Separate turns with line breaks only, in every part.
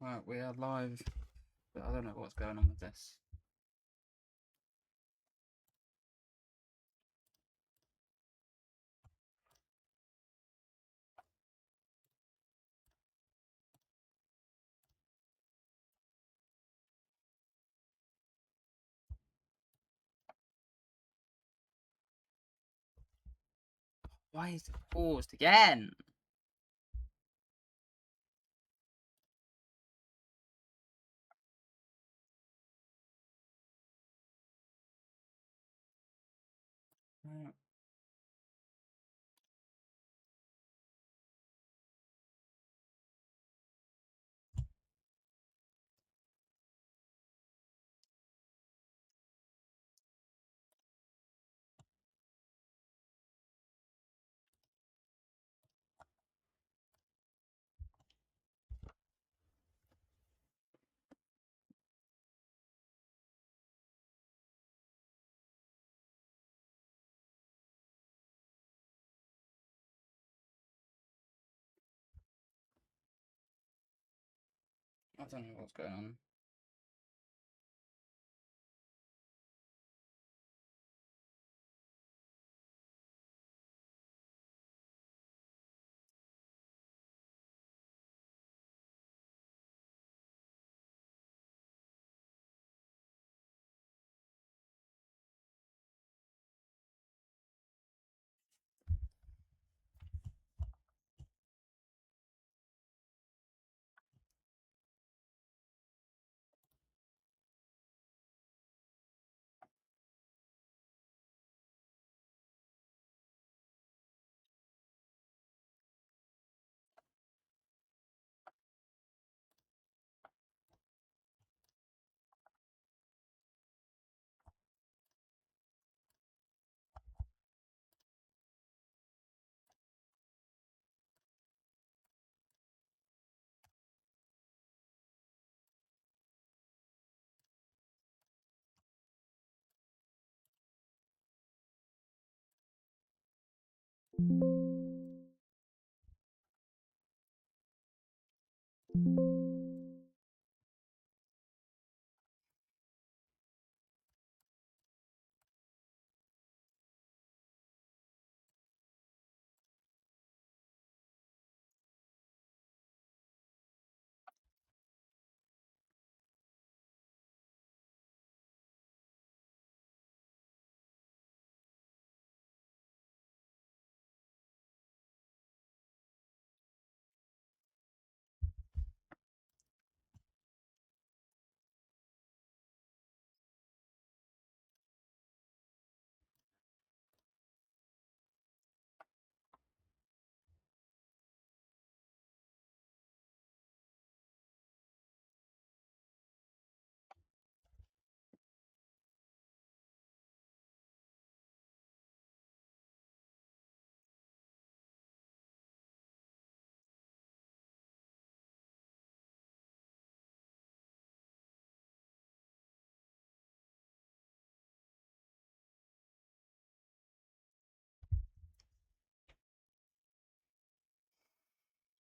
Right, we are live, but I don't know what's going on with this. Why is it paused again? Right. I don't know what's going on.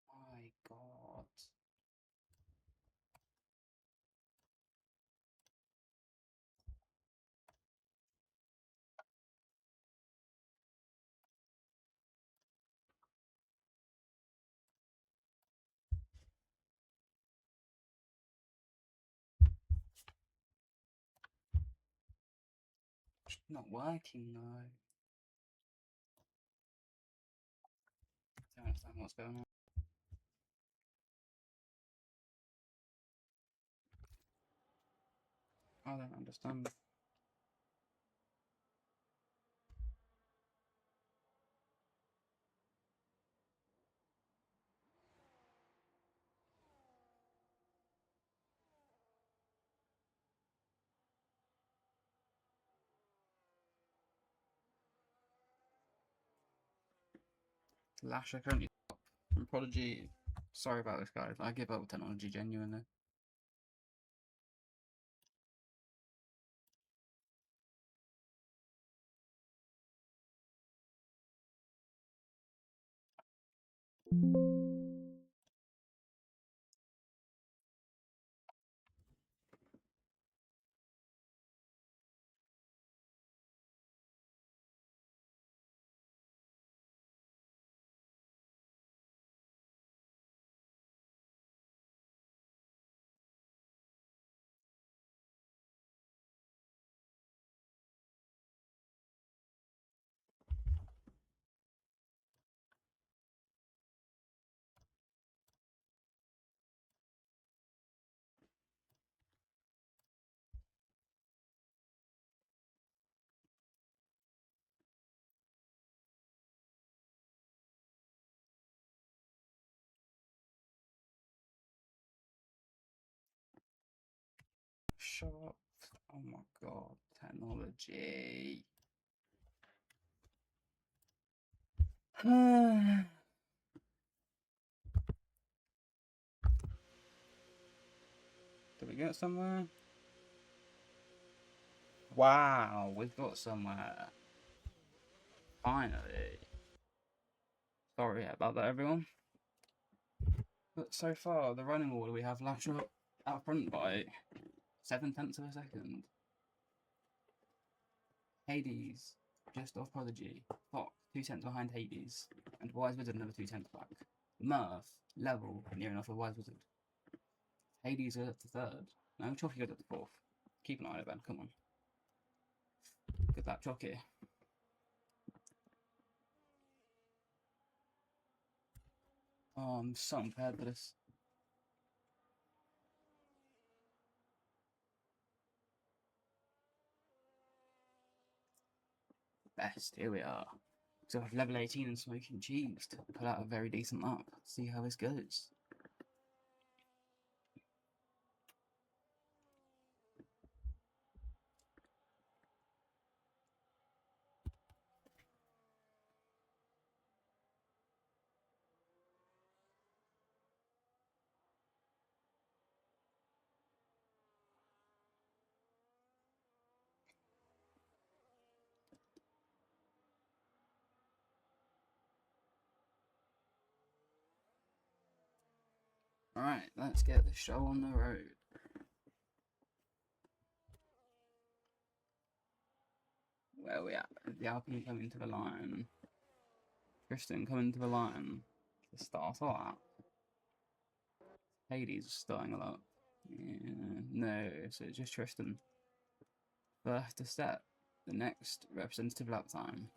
My God. It's not working though. I don't understand what's going on. I don't understand. Lash, I currently from Prodigy. Sorry about this, guys. I give up with technology genuinely. shop. Oh my god, technology. Did we get somewhere? Wow, we've got somewhere. Finally. Sorry about that, everyone. But so far, the running order we have Lasher out front by 7/10 of a second. Hades, just off Prodigy. Fox, 2 tenths behind Hades. And Wise Wizard, another 2 tenths back. Murph, level, near enough with Wise Wizard. Hades goes up to third. No, Chalky goes up to fourth. Keep an eye on it, Ben. Come on. Good luck, Chalky. Oh, I'm so unprepared for this. Best, here we are. So I have level 18 and Smoking Cheese to put out a very decent lap. See how this goes. Alright, let's get the show on the road. Where are we at? The Alpine coming to the line. Tristan coming to the line. The start of that. Hades is starting a lot. Yeah, no, so it's just Tristan. First to set the next representative lap time.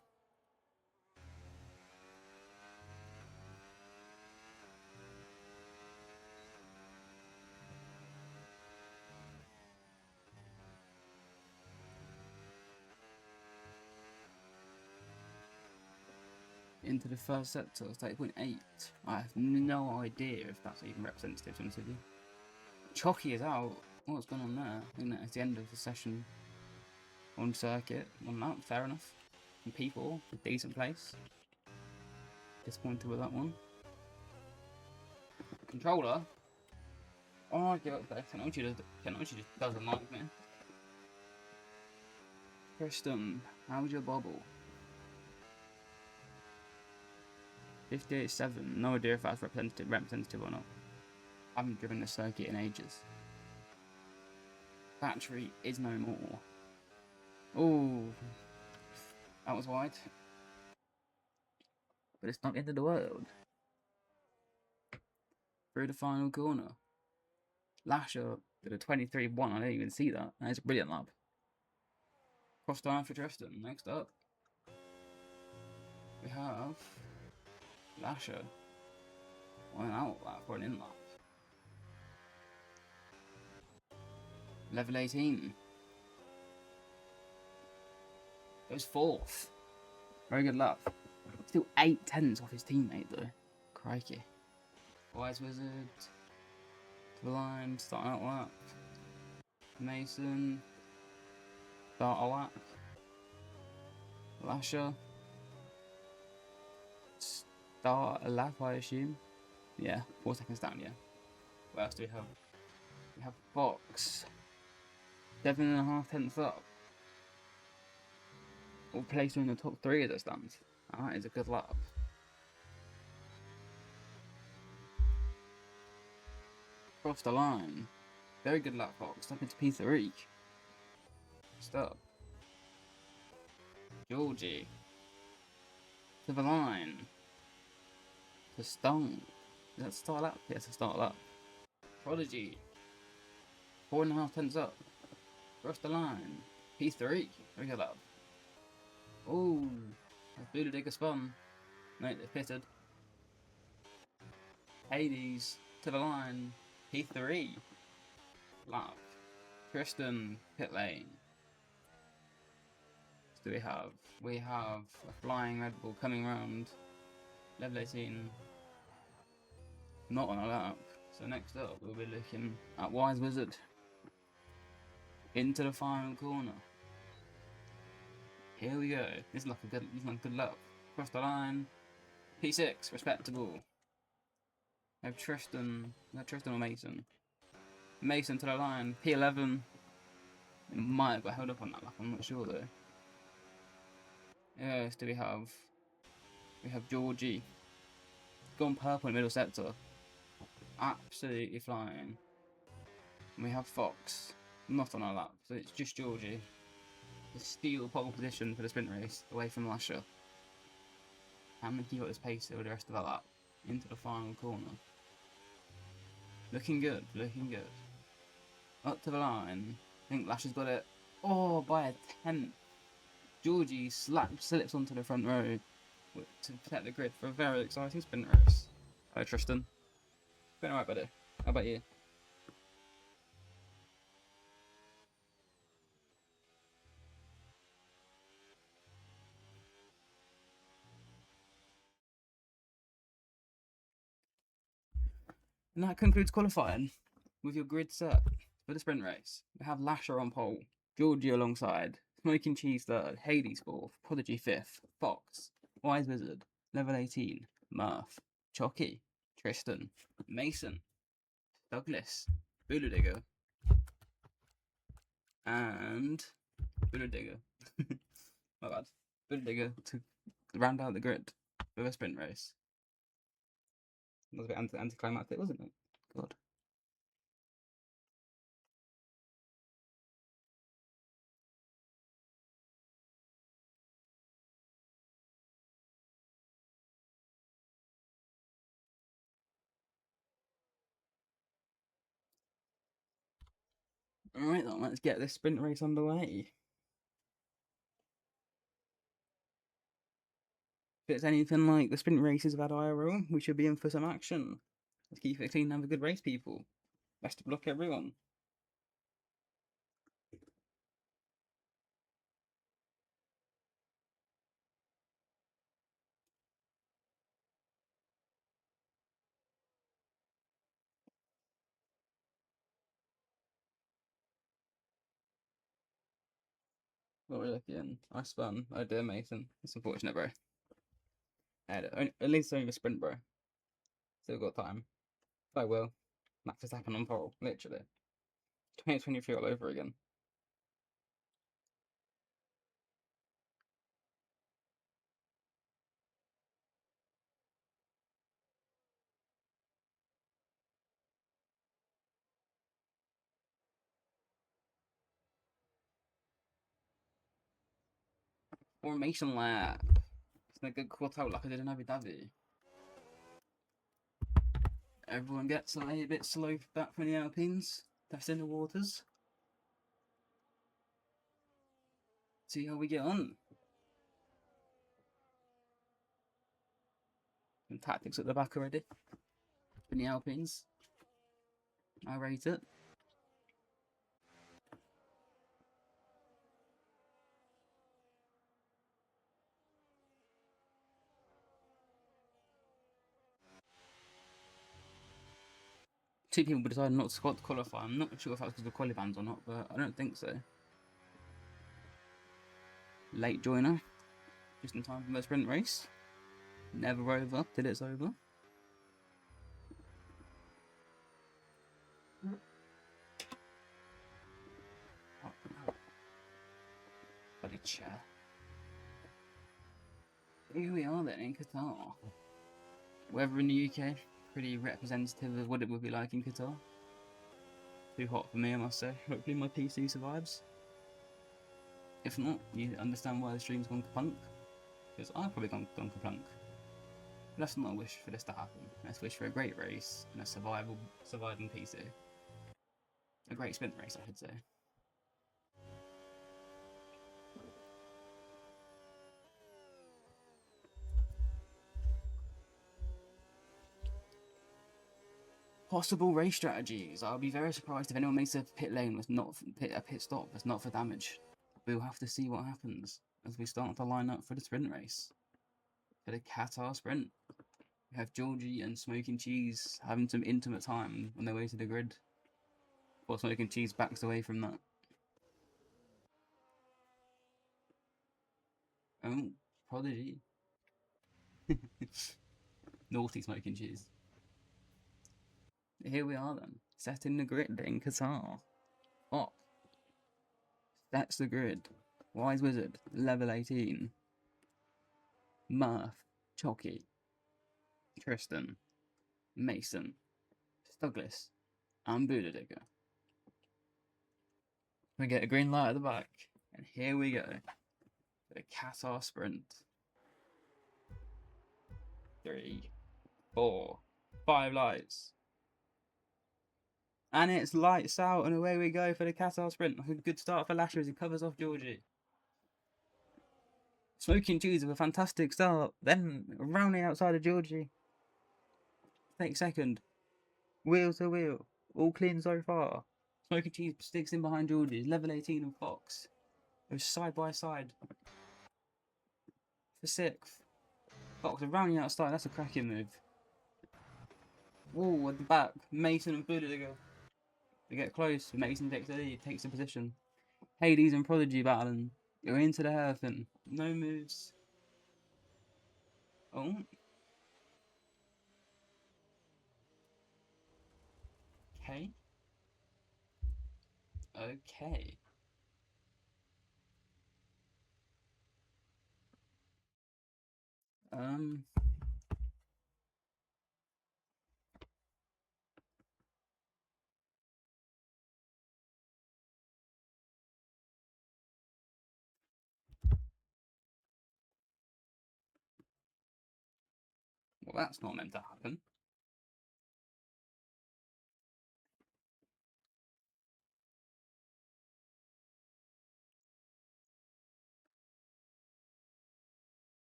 Into the first sector, 30.8. I have no idea if that's even representative, to be honest with you. Chalky is out. What's going on there? I think that's the end of the session on circuit. On that, fair enough. And P4, a decent place. Disappointed with that one. Controller. Oh, I give up there. Technology just doesn't like me. Tristan, how's your bobble? 58.7. No idea if that's representative or not. I haven't driven this circuit in ages. Battery is no more. Oh, that was wide. But it's not the end of the world. Through the final corner. Lasher did a 23.1. I didn't even see that. That's a brilliant lap. Cross line for Tristan. Next up, we have Lasher. Well, an out lap or an in lap. Level 18. Goes fourth. Very good lap. Still 8/10 off his teammate though. Crikey. Wise Wizard. To the line. Starting out lap. Mason. Start a lap. Lasher. Start a lap, I assume. Yeah, 4 seconds down, yeah. What else do we have? We have Fox. 7.5 tenths up. All placed in the top 3 as it stands. That is a good lap. Cross the line. Very good lap, Fox. Up into P3. Stop. Georgie. To the line. To Stone. Is that start lap? Yes, to start lap. Prodigy. 4.5 tenths up. Cross the line. P3. Very good lap. Ooh. That's Buda Digger spun. No, they pitted. Hades. To the line. P3. Lap. Tristan. Pit lane. What do we have? We have a flying Red Bull coming round. Level 18. Not on a lap. So next up we'll be looking at Wise Wizard. into the final corner. Here we go. This is like good luck. Cross the line. P6, respectable. We have Tristan or Mason. Mason to the line. P11. It might have got held up on that lap, I'm not sure though. Yes, do we have? We have Georgie. Gone purple in the middle sector. Absolutely flying. And we have Fox. Not on our lap, so it's just Georgie. To steal pole position for the sprint race away from Lasher. And he got his pace over the rest of that lap. Into the final corner. Looking good, looking good. Up to the line. I think Lasher's got it. Oh, by a tenth. Georgie slips onto the front row to protect the grid for a very exciting sprint race. Hello, Tristan. Been alright, buddy. How about you? And that concludes qualifying with your grid set for the sprint race. We have Lasher on pole, Georgie alongside, Smoking Cheese third, Hades fourth, Prodigy fifth, Fox, Wise Wizard, Level 18, Murph, Chocky, Tristan, Mason, Douglas, Bulu Digger, and Bulu Digger. My bad. Bulu Digger to round out the grid with a sprint race. That was a bit anticlimactic, wasn't it? God. Alright then, let's get this sprint race underway. If it's anything like the sprint races of had IRL, we should be in for some action. Let's keep it clean and have a good race, people. Best of luck, everyone. What we're looking. I spun. I did, Mason. It's unfortunate, bro. At least only a sprint, bro. Still got time. I will. Max Verstappen on pole, literally. 2023 all over again. Formation lap. It's a good quarter like I did in Abu Dhabi. Everyone gets a bit slow back from the Alpines. Testing the waters. See how we get on. Some tactics at the back already. From the Alpines. I rate it. Two people decided not to qualify. I'm not sure if that was because of quali bans or not, but I don't think so. Late joiner, just in time for the sprint race. Never over till it's over. Bloody chair. Here we are then in Qatar. Weather in the UK, pretty representative of what it would be like in Qatar. Too hot for me, I must say. Hopefully my PC survives. If not, you understand why the stream's gone kapunk. Because I've probably gone kapunk. Let's not wish for this to happen. Let's wish for a great race and a surviving PC. A great sprint race, I should say. Possible race strategies. I'll be very surprised if anyone makes a pit lane with not a pit stop that's not for damage. We'll have to see what happens as we start to line up for the sprint race. For the Qatar sprint, we have Georgie and Smoking Cheese having some intimate time on their way to the grid. While Smoking Cheese backs away from that. Oh, Prodigy. Naughty smoking cheese. Here we are then, setting the grid in Qatar. Oh, that's the grid. Wise Wizard, level 18. Murph, Chalky, Tristan, Mason, Douglas, and Buddha Digger. We get a green light at the back, and here we go. For the Qatar sprint. 3, 4, 5 lights. And it's lights out, and away we go for the Qatar sprint. A good start for Lasher as he covers off Georgie. Smoking cheese with a fantastic start, then rounding outside of Georgie. Take second. Wheel to wheel. All clean so far. Smoking cheese sticks in behind Georgie. Level 18 and Fox. It was side by side. For 6th. Fox rounding outside, that's a cracking move. Whoa, at the back. Mason and Buddha go. They get close. Mason takes the lead, takes the position. Hades and Prodigy battling. Go into the hairpin. No moves. Oh. Okay. Okay. Well, that's not meant to happen.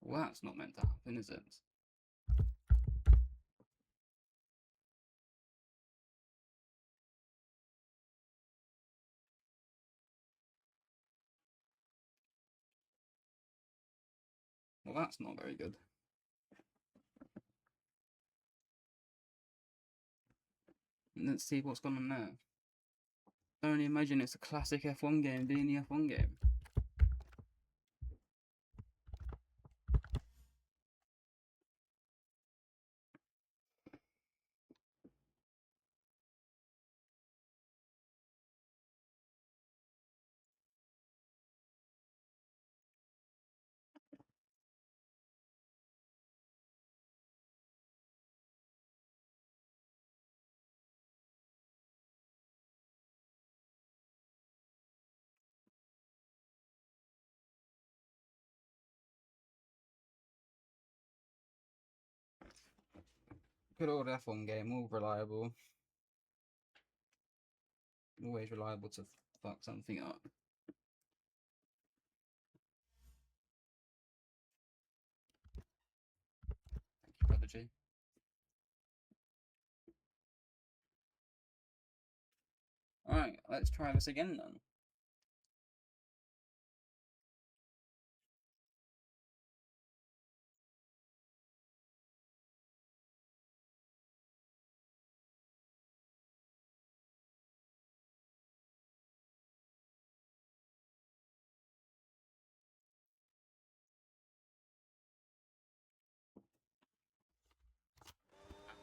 Well, that's not meant to happen, is it? Well, that's not very good. Let's see what's going on there. I only imagine it's a classic F1 game being the F1 game. Good old F1 game, all reliable. Always reliable to fuck something up. Thank you, Prodigy. Alright, let's try this again then.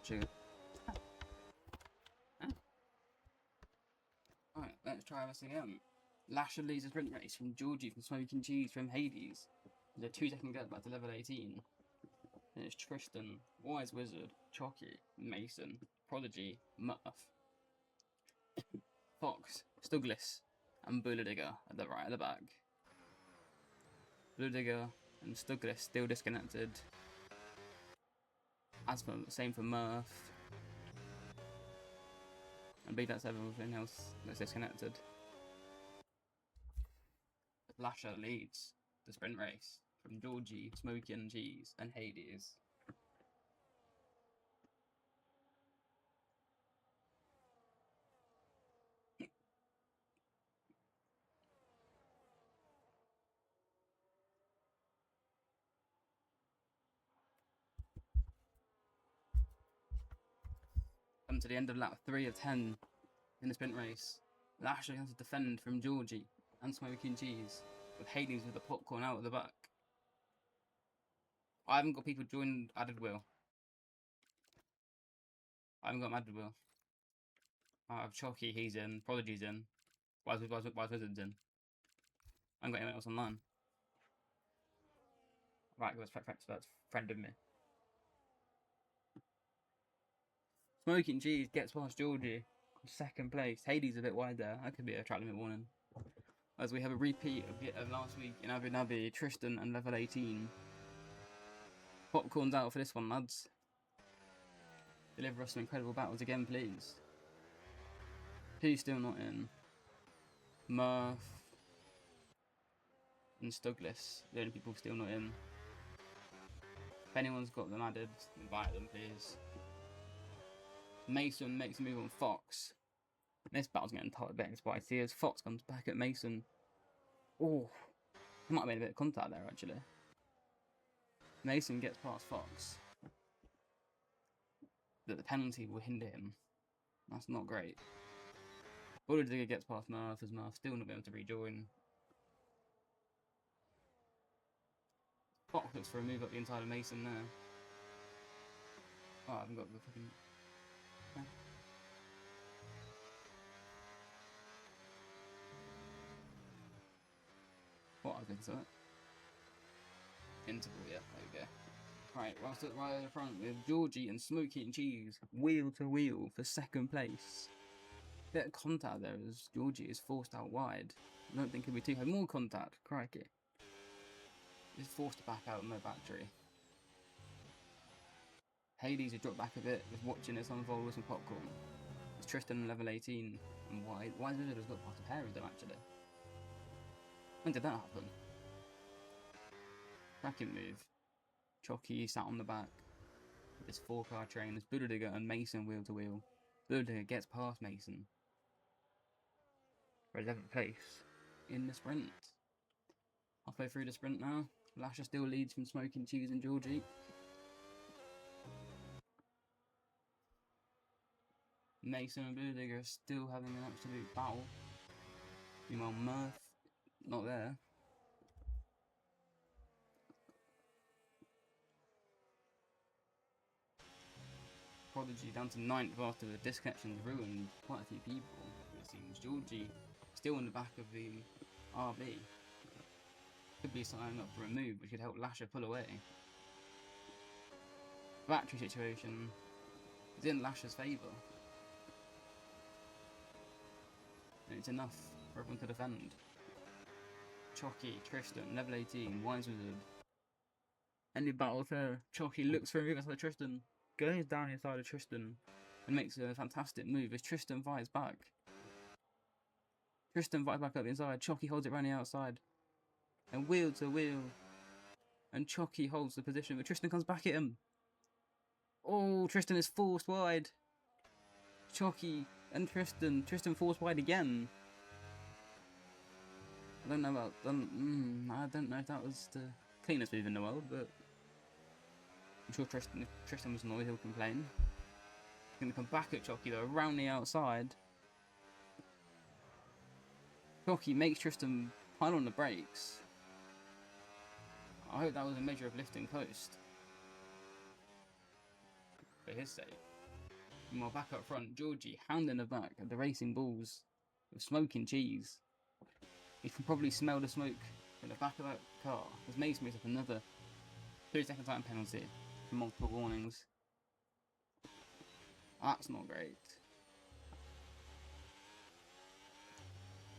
Cheers. Alright, let's try this again. Lasher leads a sprint race from Georgie from Smoking Cheese from Hades. There's a 2-second get back to level 18. Then it's Tristan, Wise Wizard, Chalky, Mason, Prodigy, Murph, Fox, Douglas, and Bulla Digger at the right at the back. Bulla Digger and Douglas still disconnected. As for same for Murph. I believe that's everything else that's disconnected. Lasher leads the sprint race from Georgie, Smoking Cheese, and Hades. Come to the end of lap 3 of 10 in the sprint race. Lasher has to defend from Georgie and Smoking Cheese. with Hades with the popcorn out at the back. I haven't got people joined added wheel. I haven't got added wheel. I have Chalky, he's in. Prodigy's in. Wise Wizard's in. I haven't got anyone else online. Right, that's friend of me. Smoking Cheese gets past Georgie. Second place. Hades a bit wide there. That could be a track limit warning. As we have a repeat of last week in Abu Dhabi, Tristan and level 18. Popcorn's out for this one, lads. Deliver us some incredible battles again, please. Who's still not in? Murph and Stuglis, the only people still not in. If anyone's got them added, invite them, please. Mason makes a move on Fox. This battle's getting tight back, but I see as Fox comes back at Mason. Oh, he might have made a bit of contact there, actually. Mason gets past Fox. But the penalty will hinder him. That's not great. Bulldigger gets past Murph as Murph still not be able to rejoin. Fox looks for a move up the inside of Mason there. Oh, I haven't got the fucking... Yeah. What I think so. Interval, yeah, there we go. Right, whilst right at the front with Georgie and Smoky and Cheese, wheel to wheel for second place. Bit of contact there as Georgie is forced out wide. I don't think he'll be too high. More contact, crikey. He's forced to back out, no battery. Hades has dropped back a bit, was watching this unfold with some popcorn. It's Tristan level 18 and wide. Wise Wizard has got past a pair of them actually. When did that happen? Cracking move. Chalky sat on the back with this 4-car train. There's Bulldigger and Mason wheel to wheel. Bulldigger gets past Mason for 11th place in the sprint. Halfway through the sprint now. Lasher still leads from Smoking Cheese and Georgie. Mason and Bulldigger are still having an absolute battle. Meanwhile, Murph, not there. Prodigy down to 9th after the disconnection's ruined quite a few people, it seems. Georgie still in the back of the RB. Could be signing up for a move which could help Lasher pull away. Battery situation is in Lasher's favour. And it's enough for everyone to defend. Chalky, Tristan, level 18, Wise Wizard. Any battle there. Chalky looks for a move outside Tristan. Goes down inside of Tristan and makes a fantastic move as Tristan fights back. Tristan fights back up the inside. Chalky holds it around the outside. And wheel to wheel. And Chalky holds the position, but Tristan comes back at him. Oh, Tristan is forced wide. Chalky and Tristan. Tristan forced wide again. I don't know about... I don't know if that was the cleanest move in the world, but... I'm sure if Tristan was annoyed, he'll complain. He's going to come back at Chalky though, around the outside. Chalky makes Tristan pile on the brakes. I hope that was a measure of lifting post. For his sake. Meanwhile, back up front, Georgie hounding the back at the racing bulls with Smoking Cheese. He can probably smell the smoke in the back of that car as Mason makes up another 3-second time penalty for multiple warnings. That's not great.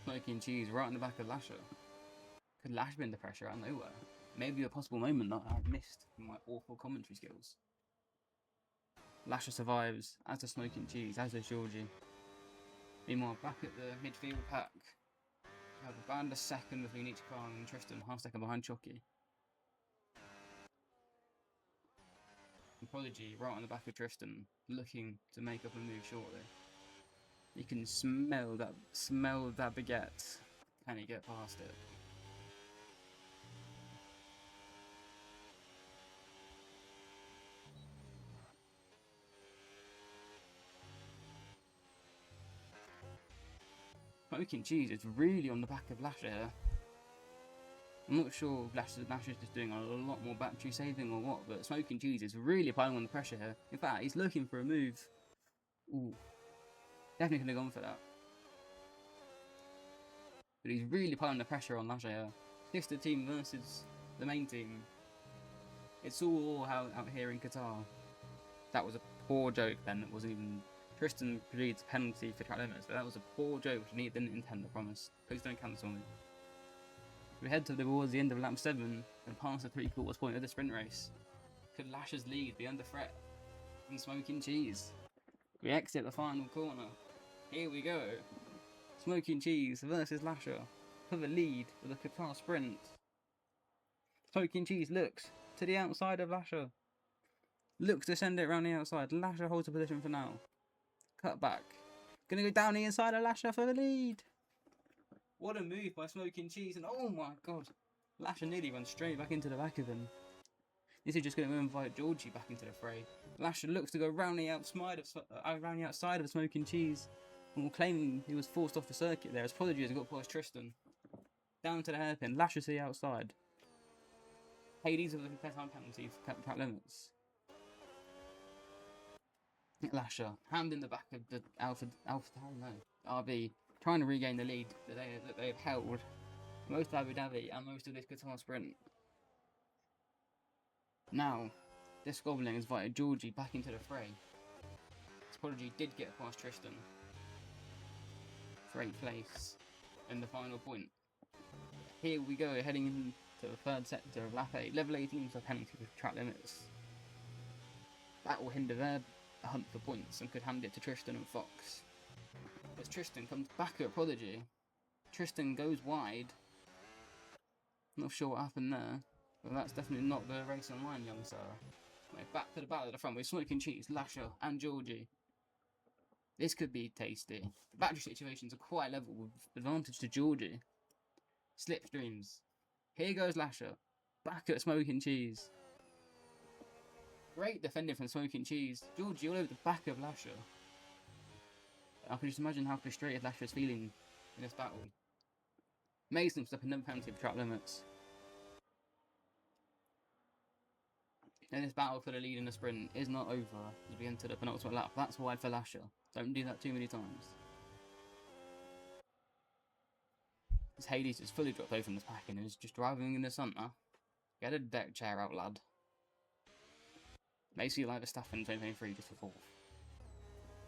Smoking Cheese right in the back of Lasher. Could Lasher be under pressure out of nowhere? Maybe a possible moment that I've missed from my awful commentary skills. Lasher survives, as does Smoking Cheese, as does Georgie. Meanwhile, back at the midfield pack, we have about a second between each car and Tristan, half second behind Chalky. And Prodigy right on the back of Tristan, looking to make up a move shortly. You can smell that baguette. Can he get past it? Smoking Cheese is really on the back of Lasher here. I'm not sure if Lash is just doing a lot more battery saving or what, but Smoking Cheese is really piling on the pressure here. In fact, he's looking for a move. Ooh. Definitely could have gone for that. But he's really piling the pressure on Lash here. Sister team versus the main team. It's all out here in Qatar. That was a poor joke then. It wasn't even... Tristan pleads penalty for track limits, but that was a poor joke which he didn't intend, I promise. Please don't cancel me. We head towards the end of lap 7 and past the 3/4 point of the sprint race. Could Lash's lead be under threat from Smoking Cheese? We exit the final corner. Here we go. Smoking Cheese versus Lasher for the lead of the Qatar sprint. Smoking Cheese looks to the outside of Lasher. Looks to send it around the outside. Lasher holds the position for now. Cut back. Gonna go down the inside of Lasher for the lead. What a move by Smoking Cheese, and oh my god. Lasher nearly runs straight back into the back of him. This is just going to invite Georgie back into the fray. Lasher looks to go round the outside of Smoking Cheese, and will claim he was forced off the circuit there. His apologies got past Tristan. Down to the hairpin. Lasher to the outside. Hey, these are the time penalty for track limits. Lasher, hand in the back of the RB, trying to regain the lead that they have held most of Abu Dhabi and most of this Qatar sprint. Now, this gobbling has invited Georgie back into the fray. His prodigy did get past Tristan for 8th place in the final point. Here we go, heading into the third sector of lap 8. Level 18 for penalty for track limits. That will hinder their hunt for points and could hand it to Tristan and Fox. As Tristan comes back at Prodigy, Tristan goes wide. Not sure what happened there, but that's definitely not the race online, young sir. Anyway, back to the battle at the front with Smoking Cheese, Lasher and Georgie. This could be tasty. The battery situations are quite level with advantage to Georgie. Slipstreams. Here goes Lasher. Back at Smoking Cheese. Great defending from Smoking Cheese. Georgie all over the back of Lasher. I can just imagine how frustrated Lasher is feeling in this battle. Mason stepping another penalty for track limits. And this battle for the lead in the sprint is not over as we enter the penultimate lap. That's wide for Lasher. Don't do that too many times. This Hades is fully dropped away from this pack and is just driving in the centre. Get a deck chair out, lad. Basically like the stuff in 2023 just for 4th.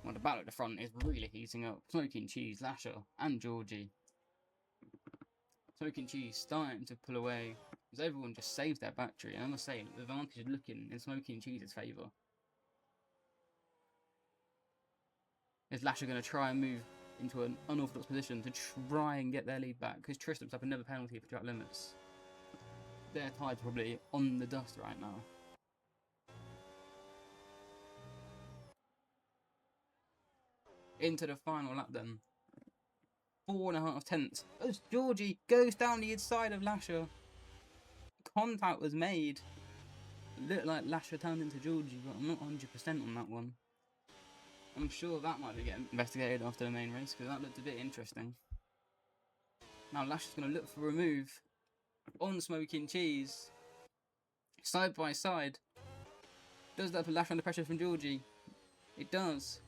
Well, the battle at the front is really heating up. Smoking Cheese, Lasher, and Georgie. Smoking Cheese starting to pull away as everyone just saves their battery. And I must say, the advantage is looking in Smoking Cheese's favour. Is Lasher going to try and move into an unorthodox position to try and get their lead back? Because Tristan's up another penalty for track limits. Their tide's probably on the dust right now. Into the final lap then. 4.5 tenths. As Georgie goes down the inside of Lasher. Contact was made. Looked like Lasher turned into Georgie, but I'm not 100% on that one. I'm sure that might be getting investigated after the main race, because that looked a bit interesting. Now Lasher's going to look for a move on Smoking Cheese. Side by side. Does that put Lasher under pressure from Georgie? It does.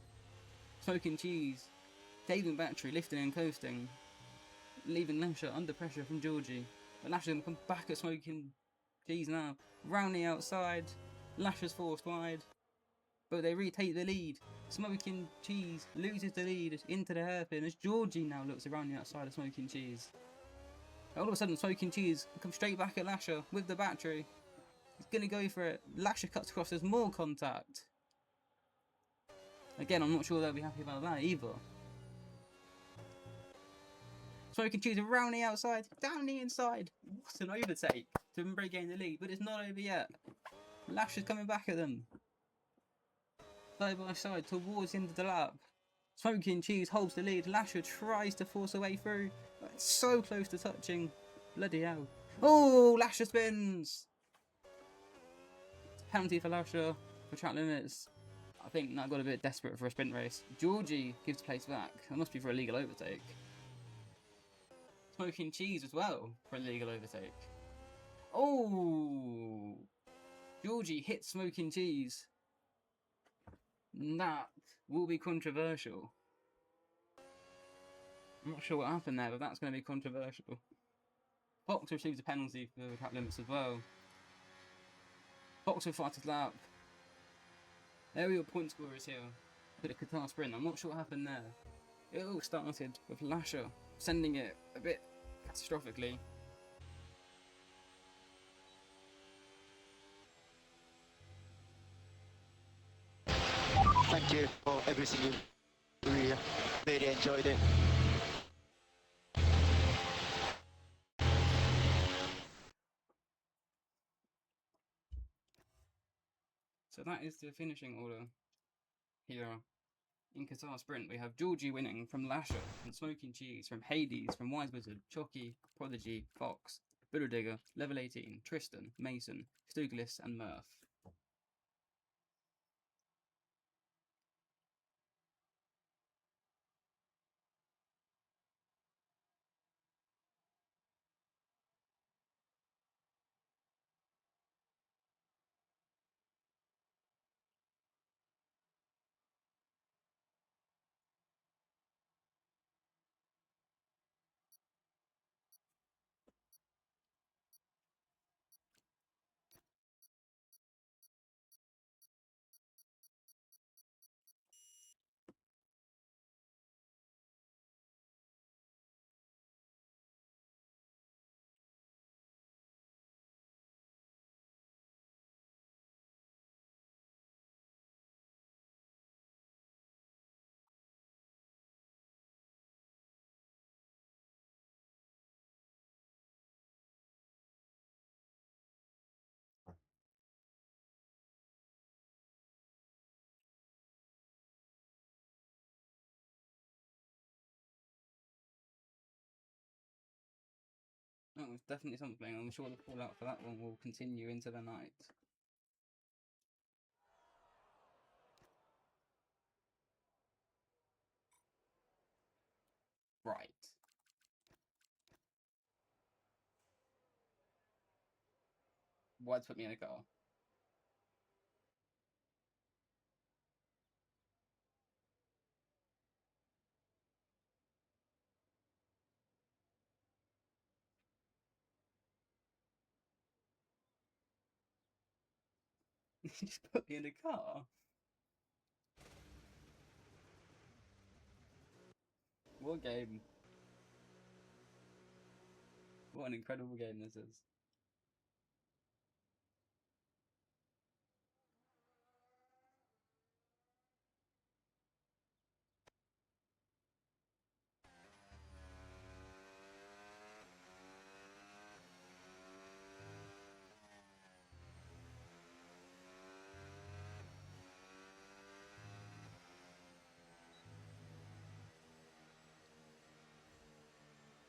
Smoking Cheese, saving battery, lifting and coasting, leaving Lasher under pressure from Georgie. But Lasher's going to come back at Smoking Cheese now, round the outside. Lasher's forced wide, but they retake the lead. Smoking Cheese loses the lead into the hairpin as Georgie now looks around the outside of Smoking Cheese. All of a sudden, Smoking Cheese comes straight back at Lasher with the battery. He's going to go for it. Lasher cuts across, there's more contact. Again, I'm not sure they'll be happy about that either. Smoking Cheese around the outside, down the inside. What an overtake to regain the lead, but it's not over yet. Lasher's coming back at them. Side by side towards the end of the lap. Smoking Cheese holds the lead. Lasher tries to force a way through. But it's so close to touching. Bloody hell. Oh, Lasher spins. Penalty for Lasher for track limits. I think that got a bit desperate for a sprint race. Georgie gives place back. That must be for a legal overtake. Smoking Cheese as well for a legal overtake. Oh! Georgie hit smoking cheese. That will be controversial. I'm not sure what happened there, but that's going to be controversial. Fox receives a penalty for the cap limits as well. Fox will fight his lap. Aerial point scorers here for the Qatar sprint. I'm not sure what happened there. It all started with Lasher sending it a bit catastrophically.
Thank you for everything. We really enjoyed it.
So that is the finishing order here in Qatar Sprint. We have Georgie winning from Lasher, from Smoking Cheese, from Hades, from Wise Wizard, Chucky, Prodigy, Fox, Builder Digger, Level 18, Tristan, Mason, Stugalis, and Murph. Oh, it's definitely something. I'm sure the fallout for that one will continue into the night. Right. Why'd put me in a car? You just put me in a car? What game? What an incredible game this is.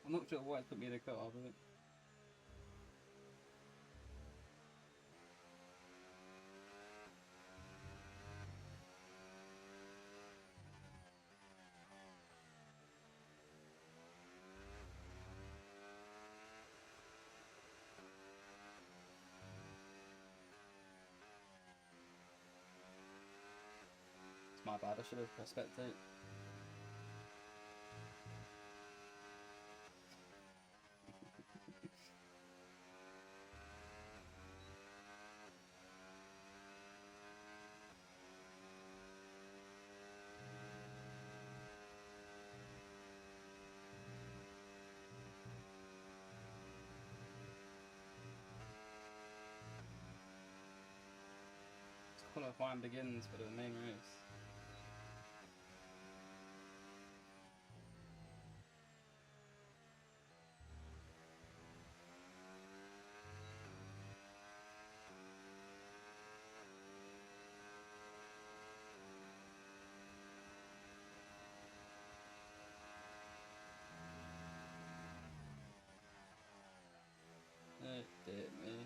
I'm not sure why it's put me in a car, but... It's my bad, I should have pressed spectate. Qualifying begins for the main race. It did me.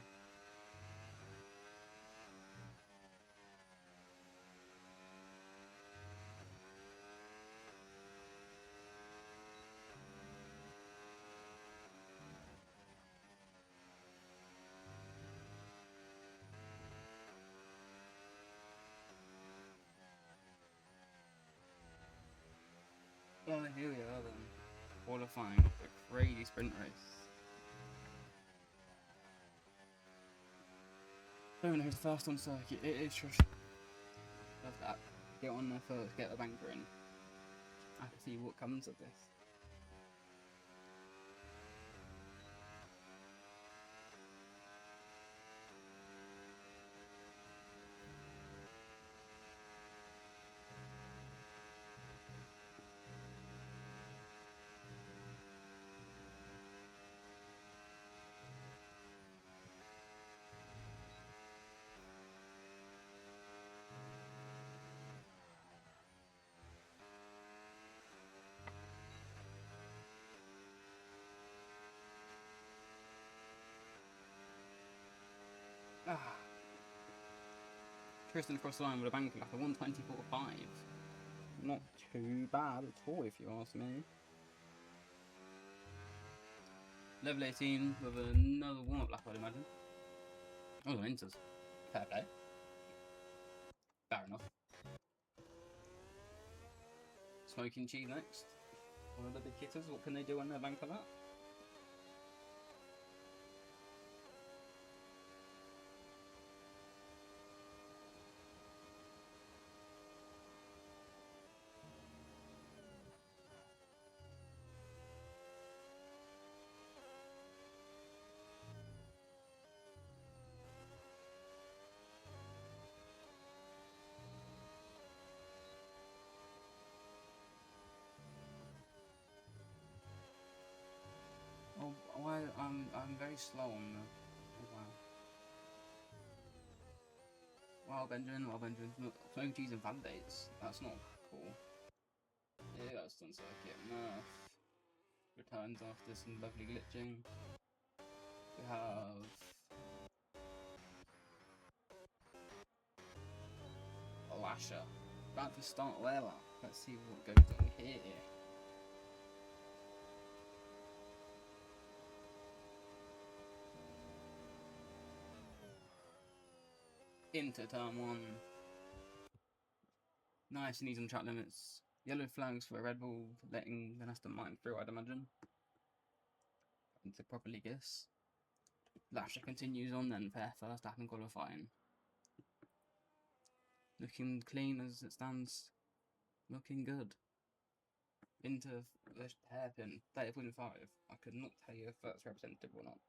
Well, here we are then. Qualifying for a crazy sprint race. Don't know who's fast on circuit. It is just love that. Get on there first, get the banker in. I can see what comes of this. Ah. Tristan across the line with a banker like a 124.5. Not too bad at all, if you ask me. Level 18 with another warm-up lap, I'd imagine. Oh, the Inters. Fair play. Fair enough. Smoking cheese next. One of the big hitters, what can they do on their banker lap? Oh, well, I'm very slow on the. Oh, wow. Well, Benjamin, smoking cheese and validates. That's not cool. Yeah, that's done circuit. Murph returns after some lovely glitching. We have Lasher about to start their lap. Let's see what goes on here. Into turn one. Nice and easy on track limits. Yellow flags for Red Bull letting the Aston Martin through, I'd imagine. To properly guess. Lasher continues on then for first lap in qualifying. Looking clean as it stands. Looking good. Into the hairpin, 30.5. I could not tell you if that's representative or not.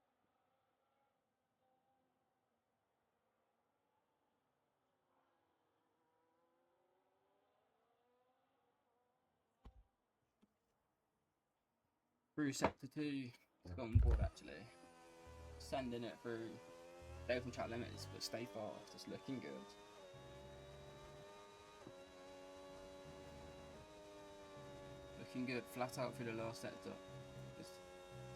Through sector 2, it's got on board actually. Sending it through. They open track limits, but stay fast. It's looking good. Looking good. Flat out through the last sector.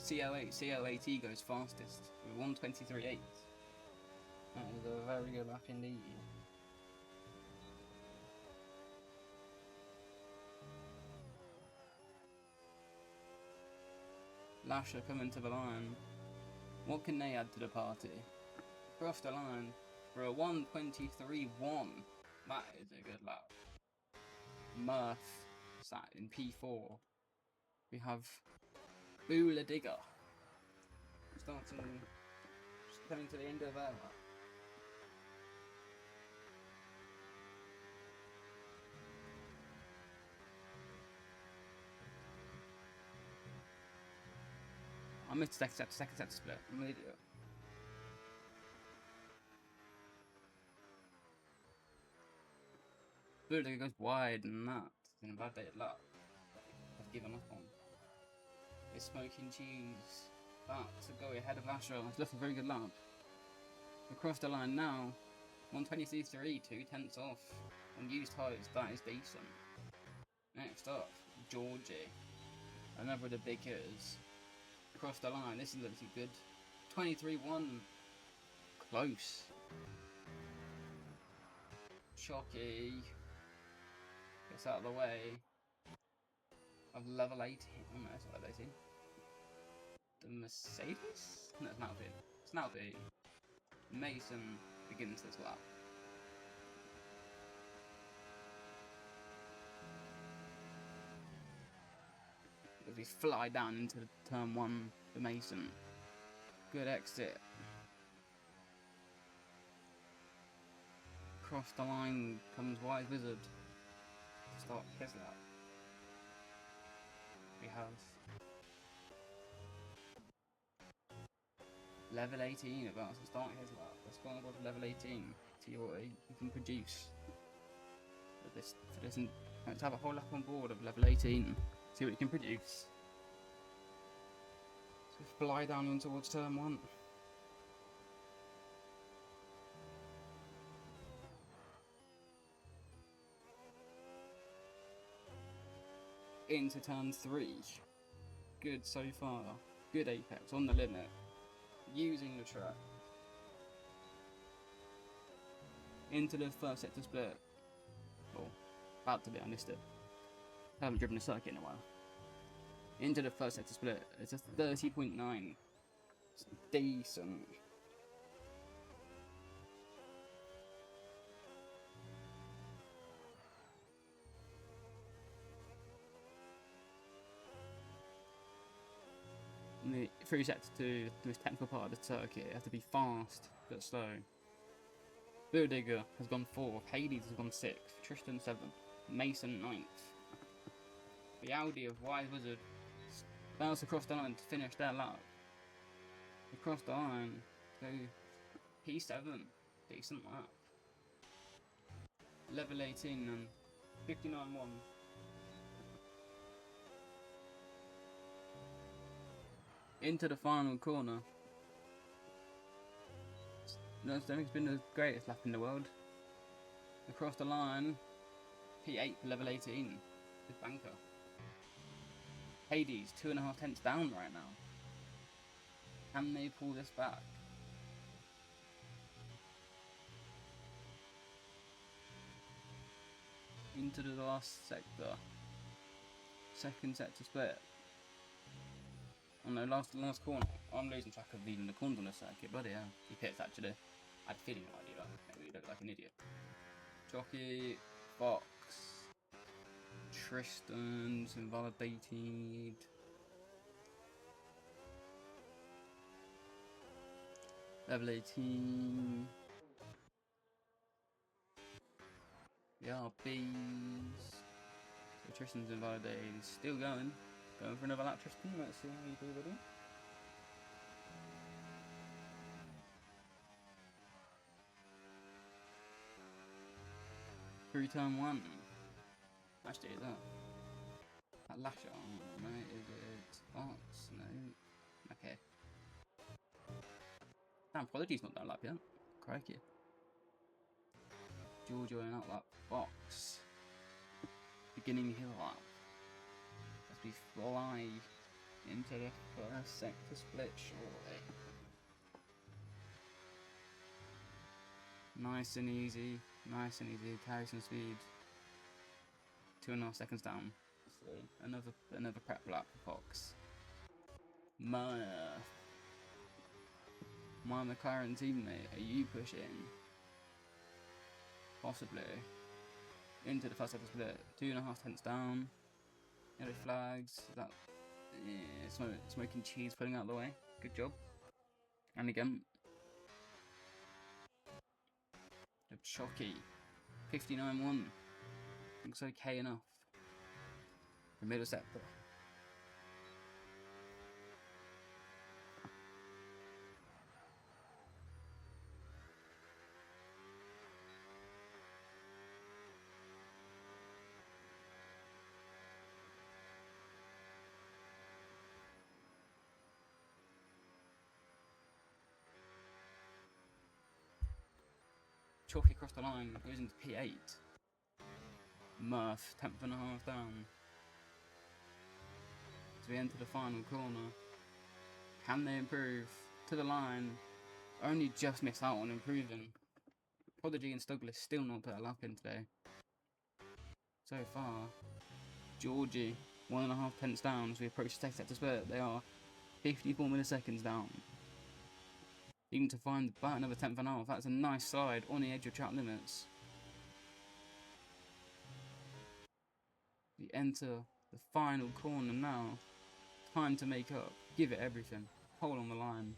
CL8 goes fastest with 123.8. That is a very good lap indeed. Lasher coming to the line. What can they add to the party? Cross the line for a 123.1. That is a good lap. Murph sat in P4. We have Boola Digger coming to the end of their lap. I missed second set split. I'm an idiot. Boola Digger goes wide and that. It's been a bad day at lap. I've given up on. It's smoking cheese. That to go ahead of Lasher. It's left a very good lap. Across the line now. 123.3, 2/10 off. On used tyres, that is decent. Next up, Georgie. Another of the big hitters. Across the line, this is looking good. 23.1. Close. Chocky. Gets out of the way. Of level 18. Oh no, it's not level 18. The Mercedes? No, it's an Alpine. It's an Alpine. Mason begins this lap. we fly down into turn 1 for Mason. Good exit. Across the line comes Wise Wizard to start his lap. We have level 18 about to start his lap. Let's go on to level 18. See what he can produce. Let's have a whole lap on board of level 18. See what he can produce. So fly down in towards turn 1. Into turn 3. Good so far. Good apex on the limit. Using the track. Into the first sector split. Oh, about to be, I missed it. I haven't driven a circuit in a while. Into the first sector split. It's a 30.9. It's decent. The through sector 2, the most technical part of the circuit, you have to be fast but slow. Digger has gone 4th, Hades has gone 6th, Tristan 7th, Mason 9th. The Audi of Wise Wizard bounce across the line to finish their lap. Across the line, go P7, decent lap. Level 18 and 59.1. Into the final corner. No, I don't think it's been the greatest lap in the world. Across the line, P8 for level 18 with banker. Hades 2.5 tenths down right now. Can they pull this back? Into the last sector. Second sector split. Oh no, last corner. I'm losing track of even the corners on the circuit. Bloody hell. He pits actually. I had a feeling I might do that. Maybe he looked like an idiot. Jockey, Fox, Tristan's invalidated. Level 18. The RBs. So Tristan's invalidated. He's still going. Going for another lap, Tristan. Let's see how you do, buddy. Through turn 1. Actually, is that Lasher? Oh, no, is it Fox? No. Okay. Damn, Prodigy's not done lap yet. Crikey. Giorgio in that lap. Fox. Beginning hill lap. As we fly into the first sector split shortly. Nice and easy. Nice and easy. Carry some speed. 2.5 seconds down. So another prep lap for Fox. My McLaren teammate, are you pushing? Possibly. Into the first sector split. 2.5 tenths down. Yellow flags. That smoking cheese putting out the way. Good job. And again. The Chocky. 59.1. Looks okay enough. The middle sector. Chalky across the line, goes into P8. Murph, 10.5 down. As we enter the final corner. Can they improve? To the line. Only just missed out on improving. Prodigy and Stuglis still not put a lap in today. So far. Georgie, 1.5 tenths down as we approach the second sector split. They are 54 milliseconds down. Even to find about another 10.5. That's a nice slide on the edge of track limits. We enter the final corner now. time to make up. Give it everything. Hold on the line.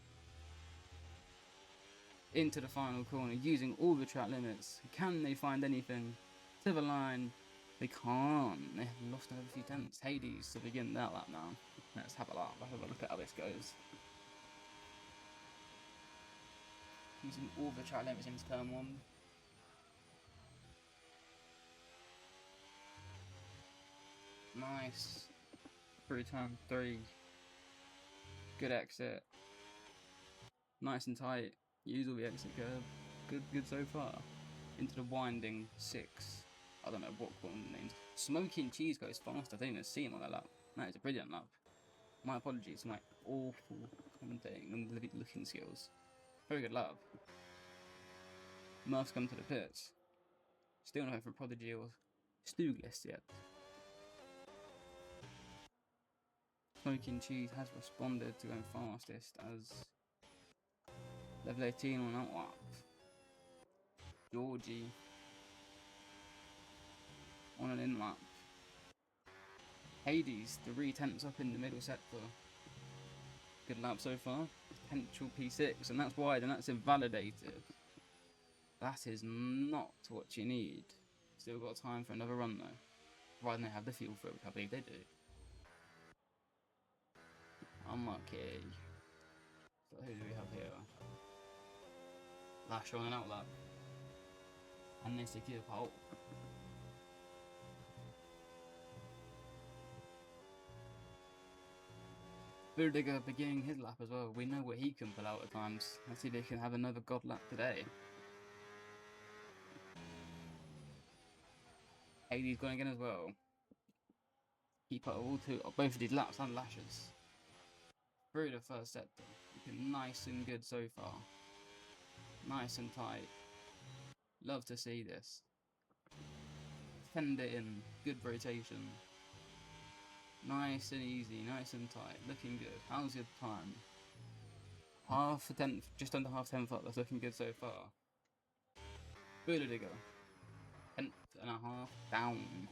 Into the final corner, using all the track limits. Can they find anything? To the line. They can't. They have lost over a few tenths. Hades to begin that lap now. Let's have a lap. Let's have a look at how this goes. Using all the track limits into turn 1. Nice. Through turn 3. Good exit. Nice and tight. Use all the exit curve. Good so far. Into the winding 6. I don't know what corner names. Smoking Cheese goes fast. I didn't even see him on that lap. That is a brilliant lap. My apologies for my awful commentating and looking skills. Very good lap. Murph's come to the pits. Still not for Prodigy or Stugless yet. Smoking Cheese has responded to going fastest as level 18 on that lap. Georgie on an in lap. Hades, 3 tenths up in the middle sector. Good lap so far. Potential P6, and that's wide, and that's invalidated. That is not what you need. Still got time for another run though. Providing they have the fuel for it, which I believe they do. Unlucky. So who do we have here? Lasher on an outlap. And they secure pole. Verdigger beginning his lap as well. We know what he can pull out at times. Let's see if he can have another god lap today. Hades going again as well. Keep up both of these laps and lashes. Through the first sector. Looking nice and good so far. Nice and tight. Love to see this. Fender in. Good rotation. Nice and easy, nice and tight. Looking good. How's your time? Half a tenth, just under half 10th up. That's looking good so far. Verdigger. 10th and a half down.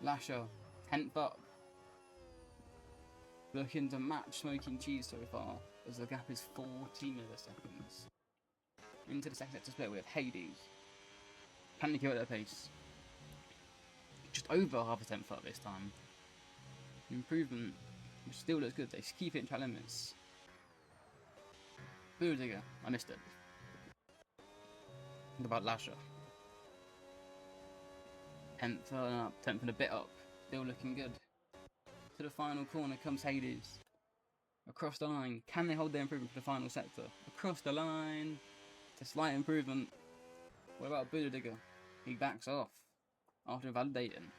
Lasher, 10th up. Looking to match Smoking Cheese so far, as the gap is 40 milliseconds. Into the second sector split with Hades. Can they keep at their pace? Just over half a tenth up this time. Improvement, which still looks good. They keep it in track limits. Verdigger, I missed it. Think about Lasher. 10th up, 10th and a bit up. Still looking good. To the final corner comes Hades. Across the line. Can they hold their improvement for the final sector? Across the line. It's a slight improvement. What about Verdigger? He backs off after validating.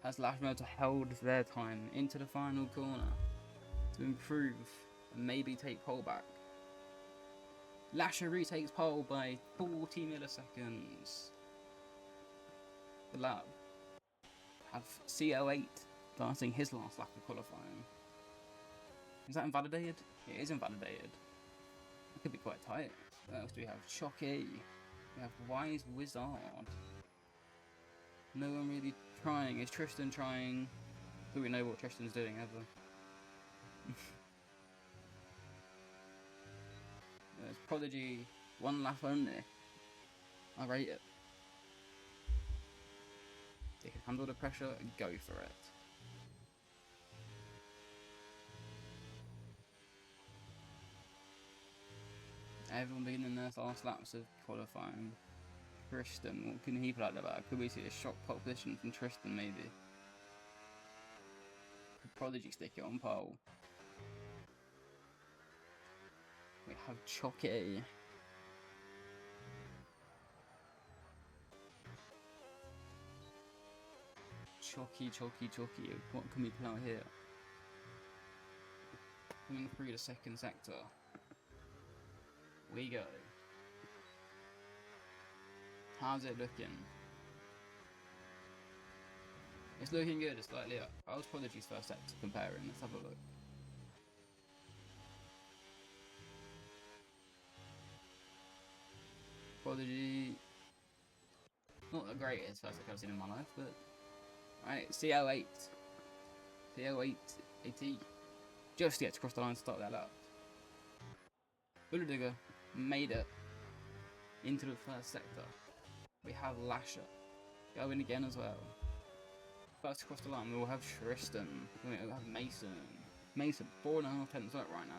Has Lashmotor held their time into the final corner to improve and maybe take pole back. Lasher retakes pole by 40 milliseconds. The lap have CO8 starting his last lap of qualifying. Is that invalidated? It is invalidated. It could be quite tight. What else do we have? Chocky. We have Wise Wizard. No one really trying. Is Tristan trying? Do we know what Tristan's doing ever? There's Prodigy. 1 lap only. I rate it. They can handle the pressure and go for it. Everyone beginning their last laps of qualifying. Tristan, what can he pull out the bag? Could we see a shock pole position from Tristan maybe? Could Prodigy stick it on pole? We have Chocky. Chocky. What can we pull out here? Coming through the second sector. We go. How's it looking? It's looking good, it's slightly up. I was Prodigy's first sector comparing. Let's have a look. Prodigy. Not a the greatest first I've ever seen in my life, but right, CO8, CO8 AT, just yet to cross the line to start that up. Bullet Digger made it into the first sector. We have Lasher going again as well. First across the line, we will have Tristan. We will have Mason. Mason, 4.5 tenths up right now.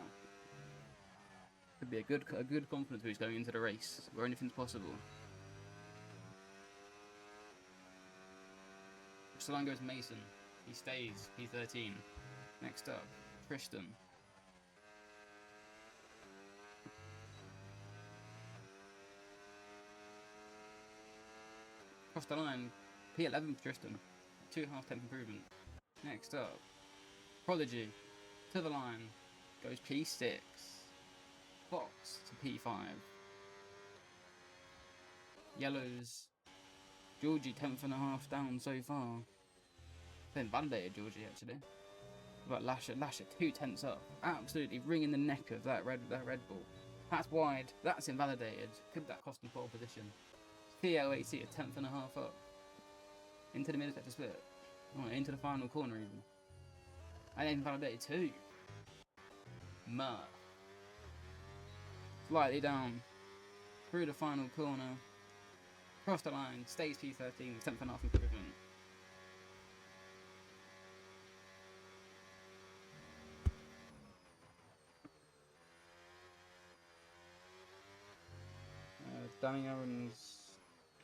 Could be a good confidence boost going into the race, where anything's possible. Across the line goes Mason. He stays P13. Next up, Tristan. Across the line, P11 for Tristan. 2.5 tenth improvement. Next up, Prodigy. To the line goes P6. Fox to P5. Yellows. Georgie 10.5 down so far. Been validated Georgie actually. But Lasher 2 tenths up. Absolutely ringing the neck of that Red Bull. That's wide. That's invalidated. Could that cost him pole position? PL80 a 10.5 up. Into the middle sector split. Oh, into the final corner even. And then validated too. Murph. Slightly down. Through the final corner. Cross the line. Stays P13 with 10.5 improvement. Danny Owens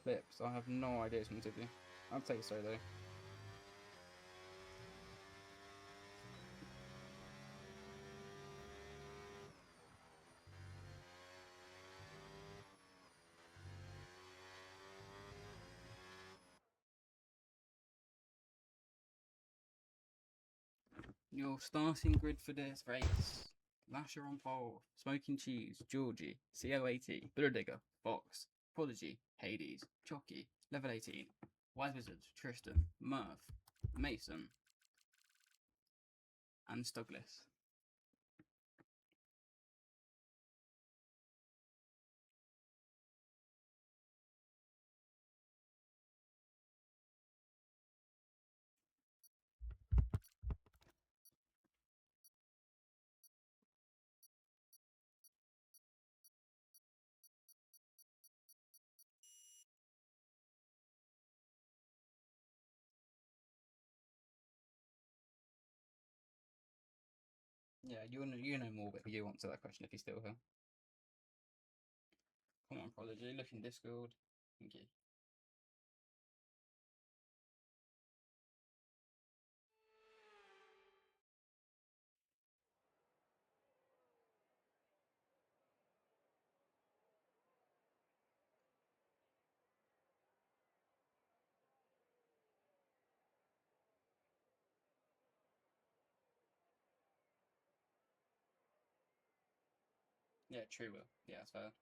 clips. I have no idea it's from Tibby. I'd say so though. Your starting grid for this race. Lasher on pole, Smoking Cheese, Georgie, CO80, Builder Digger, Fox, Prodigy, Hades, Chocky, Level 18, Wise Wizard, Tristan, Murph, Mason, and Stuglis. Yeah, you know more, but you answer that question if you're still here. Come on, Prodigy, look in Discord. Thank you. Yeah, true, Will. Yeah, that's fair.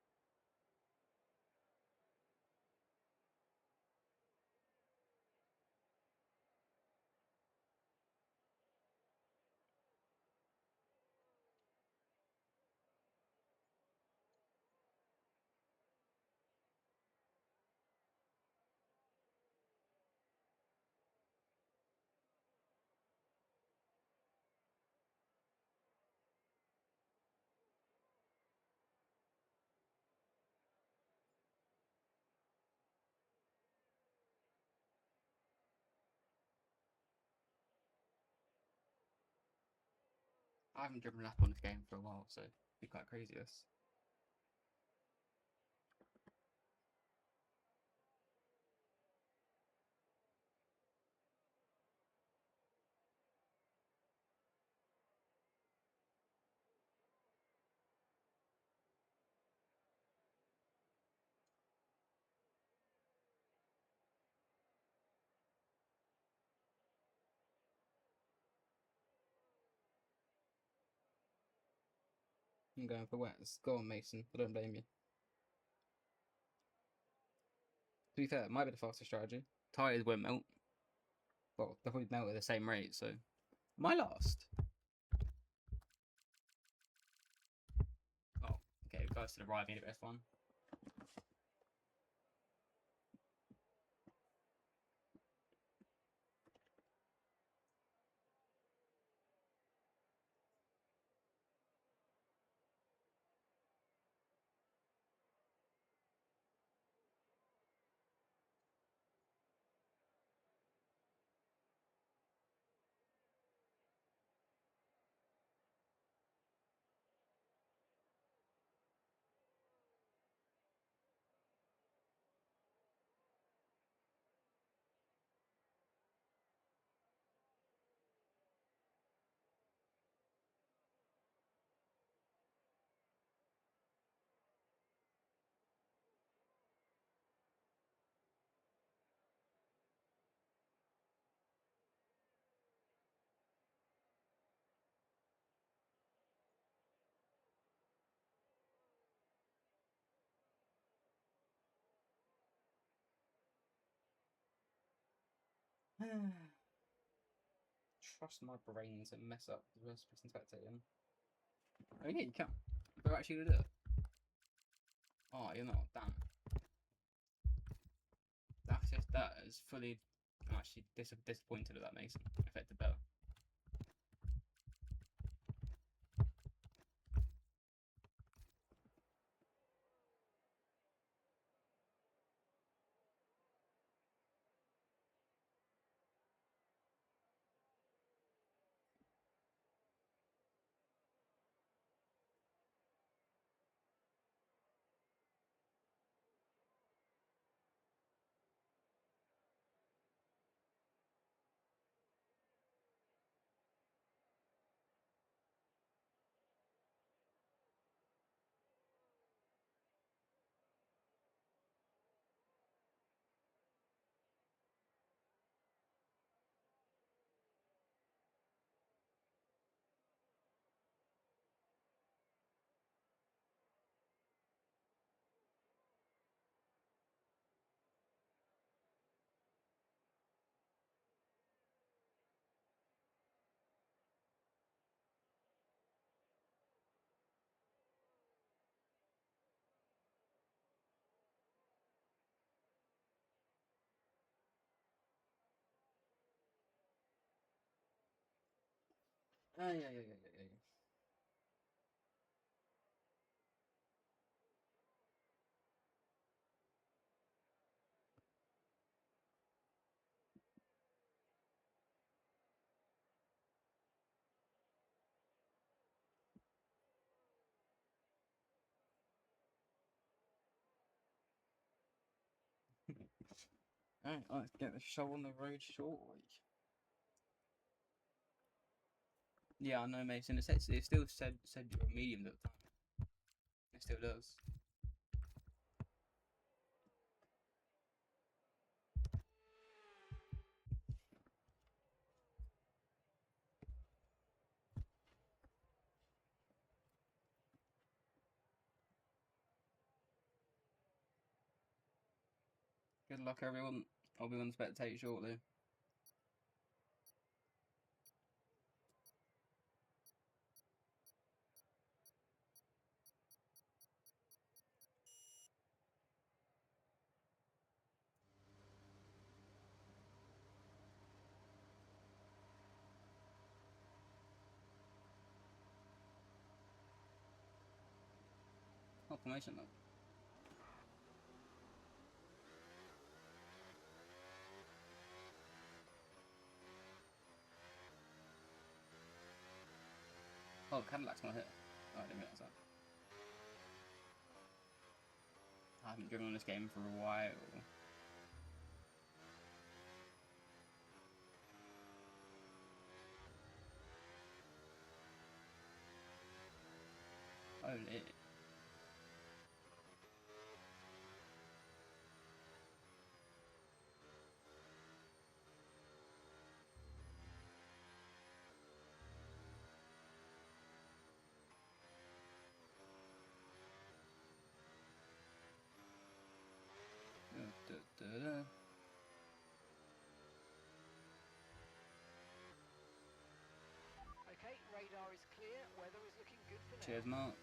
I haven't driven a lap on this game for a while, so it'd be quite crazy this. I'm going for wets. Go on, Mason. I don't blame you. To be fair, it might be the fastest strategy. Tyres won't melt. Well, they'll probably melt at the same rate, so. Am I last? Oh, okay, guys still arriving at F1. Trust my brain to mess up the first person spectating. Oh yeah, you can. They're actually gonna do it. Oh, you're not. Damn. That's just that is fully. I'm actually disappointed that that makes it affected better. Yeah. Alright, let's get the show on the road shortly. Yeah, I know, Mason. It still said you're a medium at the time. It still does. Good luck, everyone. I'll be on the spectate shortly. Confirmation though. Oh, Cadillac's not here. Oh, I didn't realise that. I haven't driven on this game for a while. Oh, lit.
Okay, radar is clear. Weather is looking good for now.
Cheers, Mark.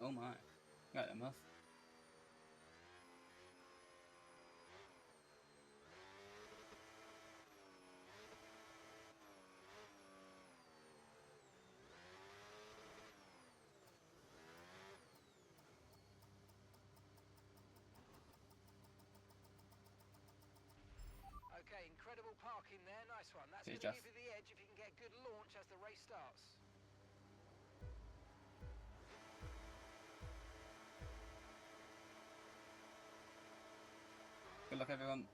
Oh my. Got that muff. Cheers, Jeff.
Give you the edge if you can get good launch as the race starts.
Good luck, everyone.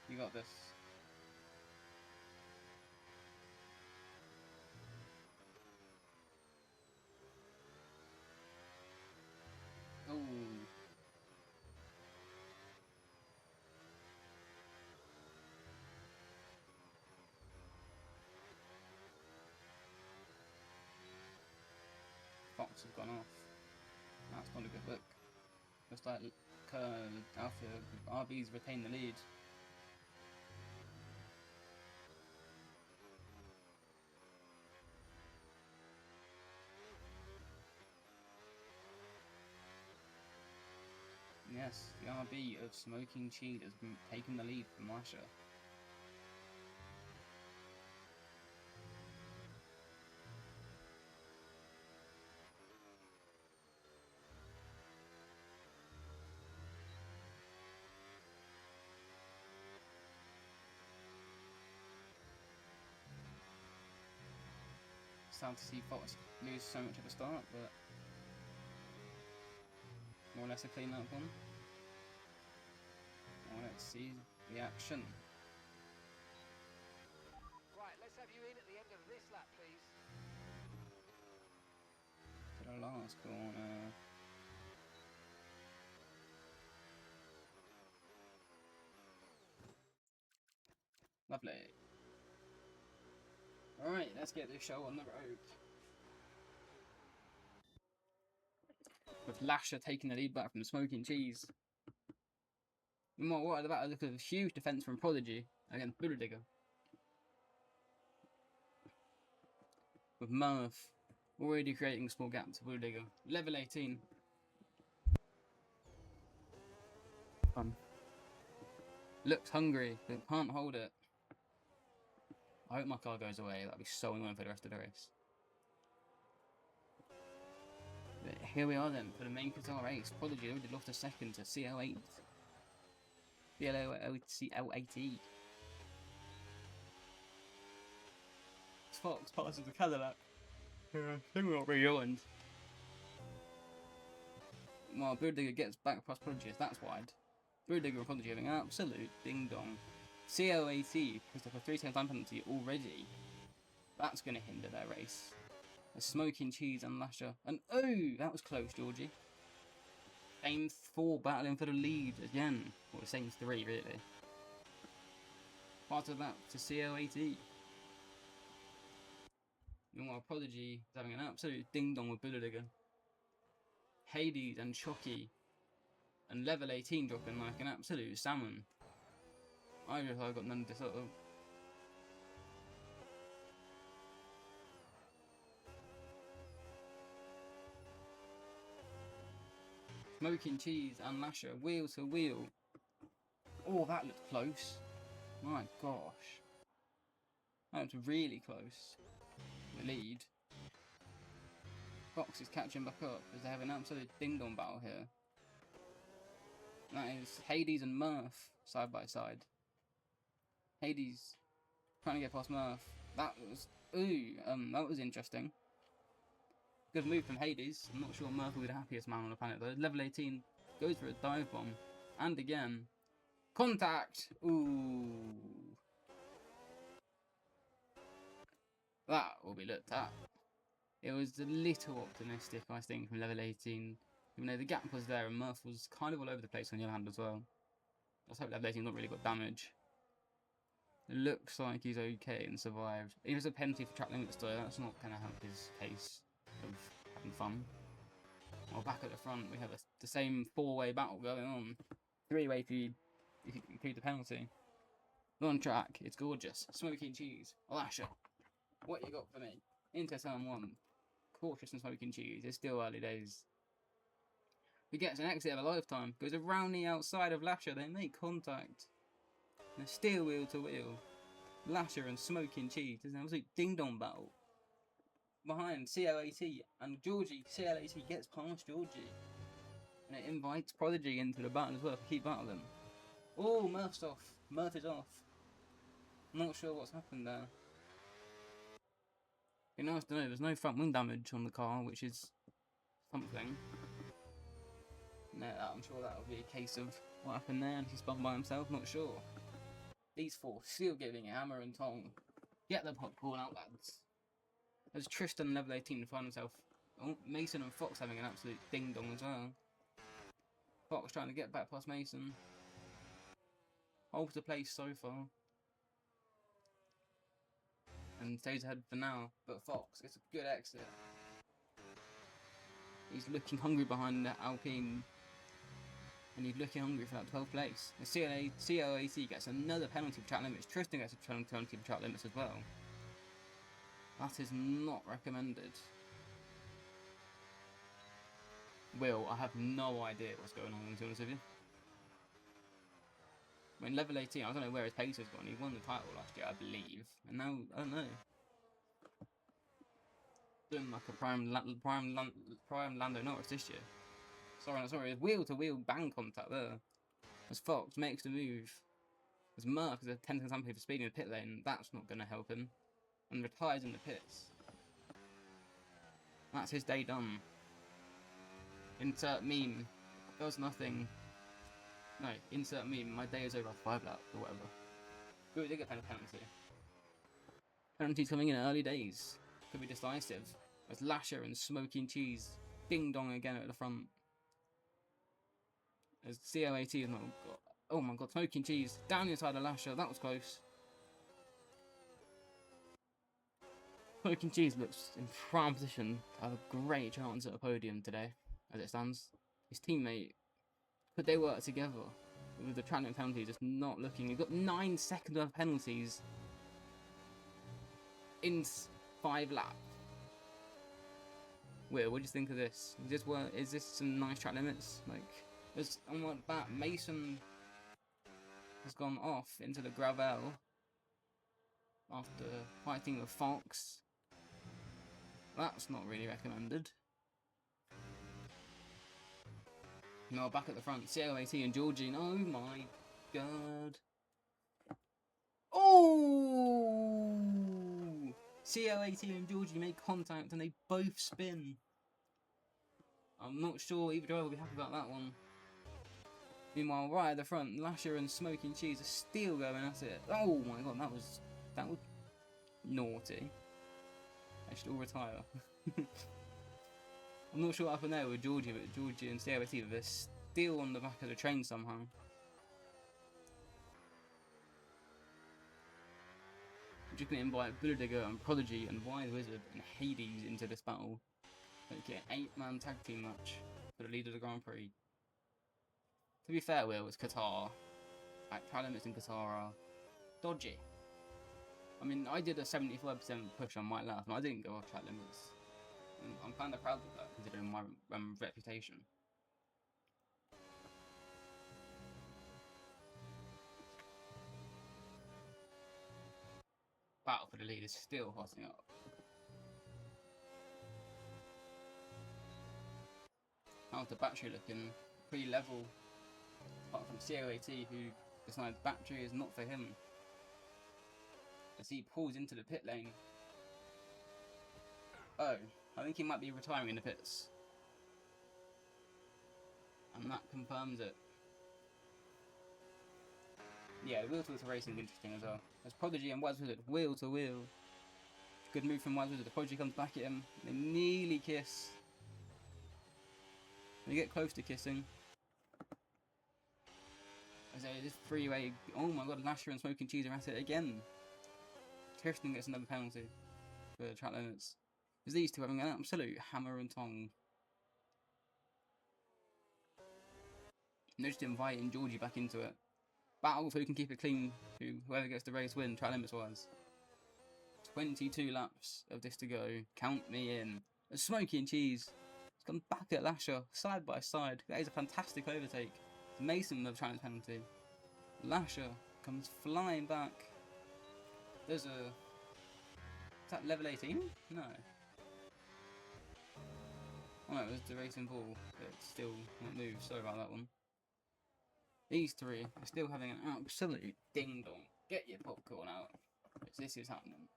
You got this. Ooh. Fox has gone off. That's not a good look. Looks like Alpha RB's retained the lead. Yes, the RB of Smoking Cheese has been taking the lead from Russia. Sad to see Fox lose so much at the start, but more or less a clean up one. Well, let's see the action.
Right, let's have you in at the end of this lap, please.
To the last corner. Lovely. Alright, let's get this show on the road. With Lasher taking the lead back from Smoking Cheese. What about a look at a huge defence from Prodigy against Bulldigger. With Murph already creating a small gap to Bulldigger. Level 18. Fun. Looks hungry, but can't hold it. I hope my car goes away. That'd be so annoying for the rest of the race. But here we are then for the main Qatar race. Prodigy already lost a second to CL8. CL8E. Fox passes the Cadillac. I think we're not really ruined. While Bulldigger gets back past Prodigy, that's wide. Bulldigger and Prodigy having an absolute ding dong. CL8E picked up a 3-10 time penalty already. That's going to hinder their race. A Smoking Cheese and Lasher. And oh, that was close, Georgie. Same 4 battling for the lead again. Or the same 3, really. Part of that to CL8E. Meanwhile, Prodigy is having an absolute ding dong with Bulldigger. Hades and Chucky and level 18 dropping like an absolute salmon. I got none of this up. Smoking Cheese and Lasher, wheel to wheel. Oh, that looked close. My gosh. That was really close. The lead. Fox is catching back up as they have an absolute ding-dong battle here. That is Hades and Murph side by side. Hades trying to get past Murph. That was interesting. Good move from Hades. I'm not sure Murph will be the happiest man on the planet though. Level 18 goes for a dive bomb. And again. Contact! Ooh. That will be looked at. It was a little optimistic, I think, from level 18. Even though the gap was there and Murph was kind of all over the place on the other hand as well. Let's hope level 18 not really got damage. It looks like he's okay and survived. He was a penalty for track limits though, that's not going to help his case of having fun. Well, back at the front we have the same 4-way battle going on. 3-way if you include the penalty. On track, it's gorgeous. Smoking Cheese, Lasher. What you got for me? Into turn 1. Cautious and Smoking Cheese. It's still early days. He gets an exit of a lifetime. Goes around the outside of Lasher. They make contact. And still wheel to wheel. Lasher and Smoking Cheese. There's an absolute ding-dong battle. Behind CL8E and Georgie. CL8E gets past Georgie. And it invites Prodigy into the battle as well to keep battling. Oh, Murph's off. Murph is off. I'm not sure what's happened there. It'd be nice to know there's no front wing damage on the car, which is something. No, I'm sure that'll be a case of what happened there and he spun by himself, not sure. These four still giving hammer and tong. Get the popcorn out, lads. There's Tristan level 18 to find himself. Oh, Mason and Fox having an absolute ding dong as well. Fox trying to get back past Mason. Holds the place so far. And stays ahead for now, but Fox gets a good exit. He's looking hungry behind the Alpine. And he's looking hungry for that 12th place. The CLAC gets another penalty for track limits. Tristan gets a penalty for track limits as well. That is not recommended. Will, I have no idea what's going on, to be honest with you. I mean, level 18, I don't know where his pace has gone. He won the title last year, I believe. And now, I don't know. Doing like a prime Lando Norris this year. Sorry, wheel-to-wheel bang contact there. As Fox makes the move. As Murph is a 10 seconds penalty for speeding in the pit lane, that's not going to help him. And retires in the pits. That's his day done. Insert meme. Does nothing. No, insert meme. My day is over after 5 laps or whatever. But we did get a penalty. Penalties coming in early days. Could be decisive. As Lasher and Smoking Cheese ding dong again at the front. As COAT is not got. Oh my god, Smoking Cheese down inside of Lasher. That was close. Smoking Cheese looks in prime position to have a great chance at a podium today, as it stands. His teammate, could they work together? With the track limit penalty just not looking. He's got 9 seconds of penalties in 5 laps. Will, what do you think of this? Is this some nice track limits? Like, there's unlike that, Mason has gone off into the gravel after fighting with Fox. That's not really recommended. No, back at the front, COAT and Georgine. Oh my god. Oh! COAT and Georgie make contact and they both spin. I'm not sure either driver will be happy about that one. Meanwhile, right at the front, Lasher and Smoking Cheese are still going at it. Oh my god, that was naughty. I should all retire. I'm not sure what happened there with Georgie, but Georgie and COAT, they're still on the back of the train somehow. I'm just going to invite Bulldigger and Prodigy and Wise Wizard and Hades into this battle. Okay, 8-man tag team match for the lead of the Grand Prix. To be fair, Will, it's Qatar. Like, track limits in Qatar are dodgy. I mean, I did a 75% push on my lap, and I didn't go off track limits. And I'm kind of proud of that, considering my reputation. Battle for the lead is still hotting up. How's the battery looking? Pretty level. Apart from COAT, who decides battery is not for him. As he pulls into the pit lane. Oh, I think he might be retiring in the pits. And that confirms it. Yeah, wheel to wheel racing is interesting as well. There's Prodigy and Wise Wizard, wheel to wheel. Good move from Wise Wizard. The Prodigy comes back at him. They nearly kiss. They get close to kissing. As this three-way. Oh my god, Lasher and Smoking Cheese are at it again. Tristan gets another penalty for the track limits. Because these two having an absolute hammer and tong. And they're just inviting Georgie back into it. Battle for who can keep it clean, whoever gets the race win, track limits wise. 22 laps of this to go. Count me in. A Smoking Cheese. He's gone back at Lasher, side by side. That is a fantastic overtake. Mason with the track limits penalty. Lasher comes flying back. There's a... Is that level 18? No. Oh no, it was the racing ball, but still not moved. Sorry about that one. These three are still having an absolute ding dong. Get your popcorn out. This is happening.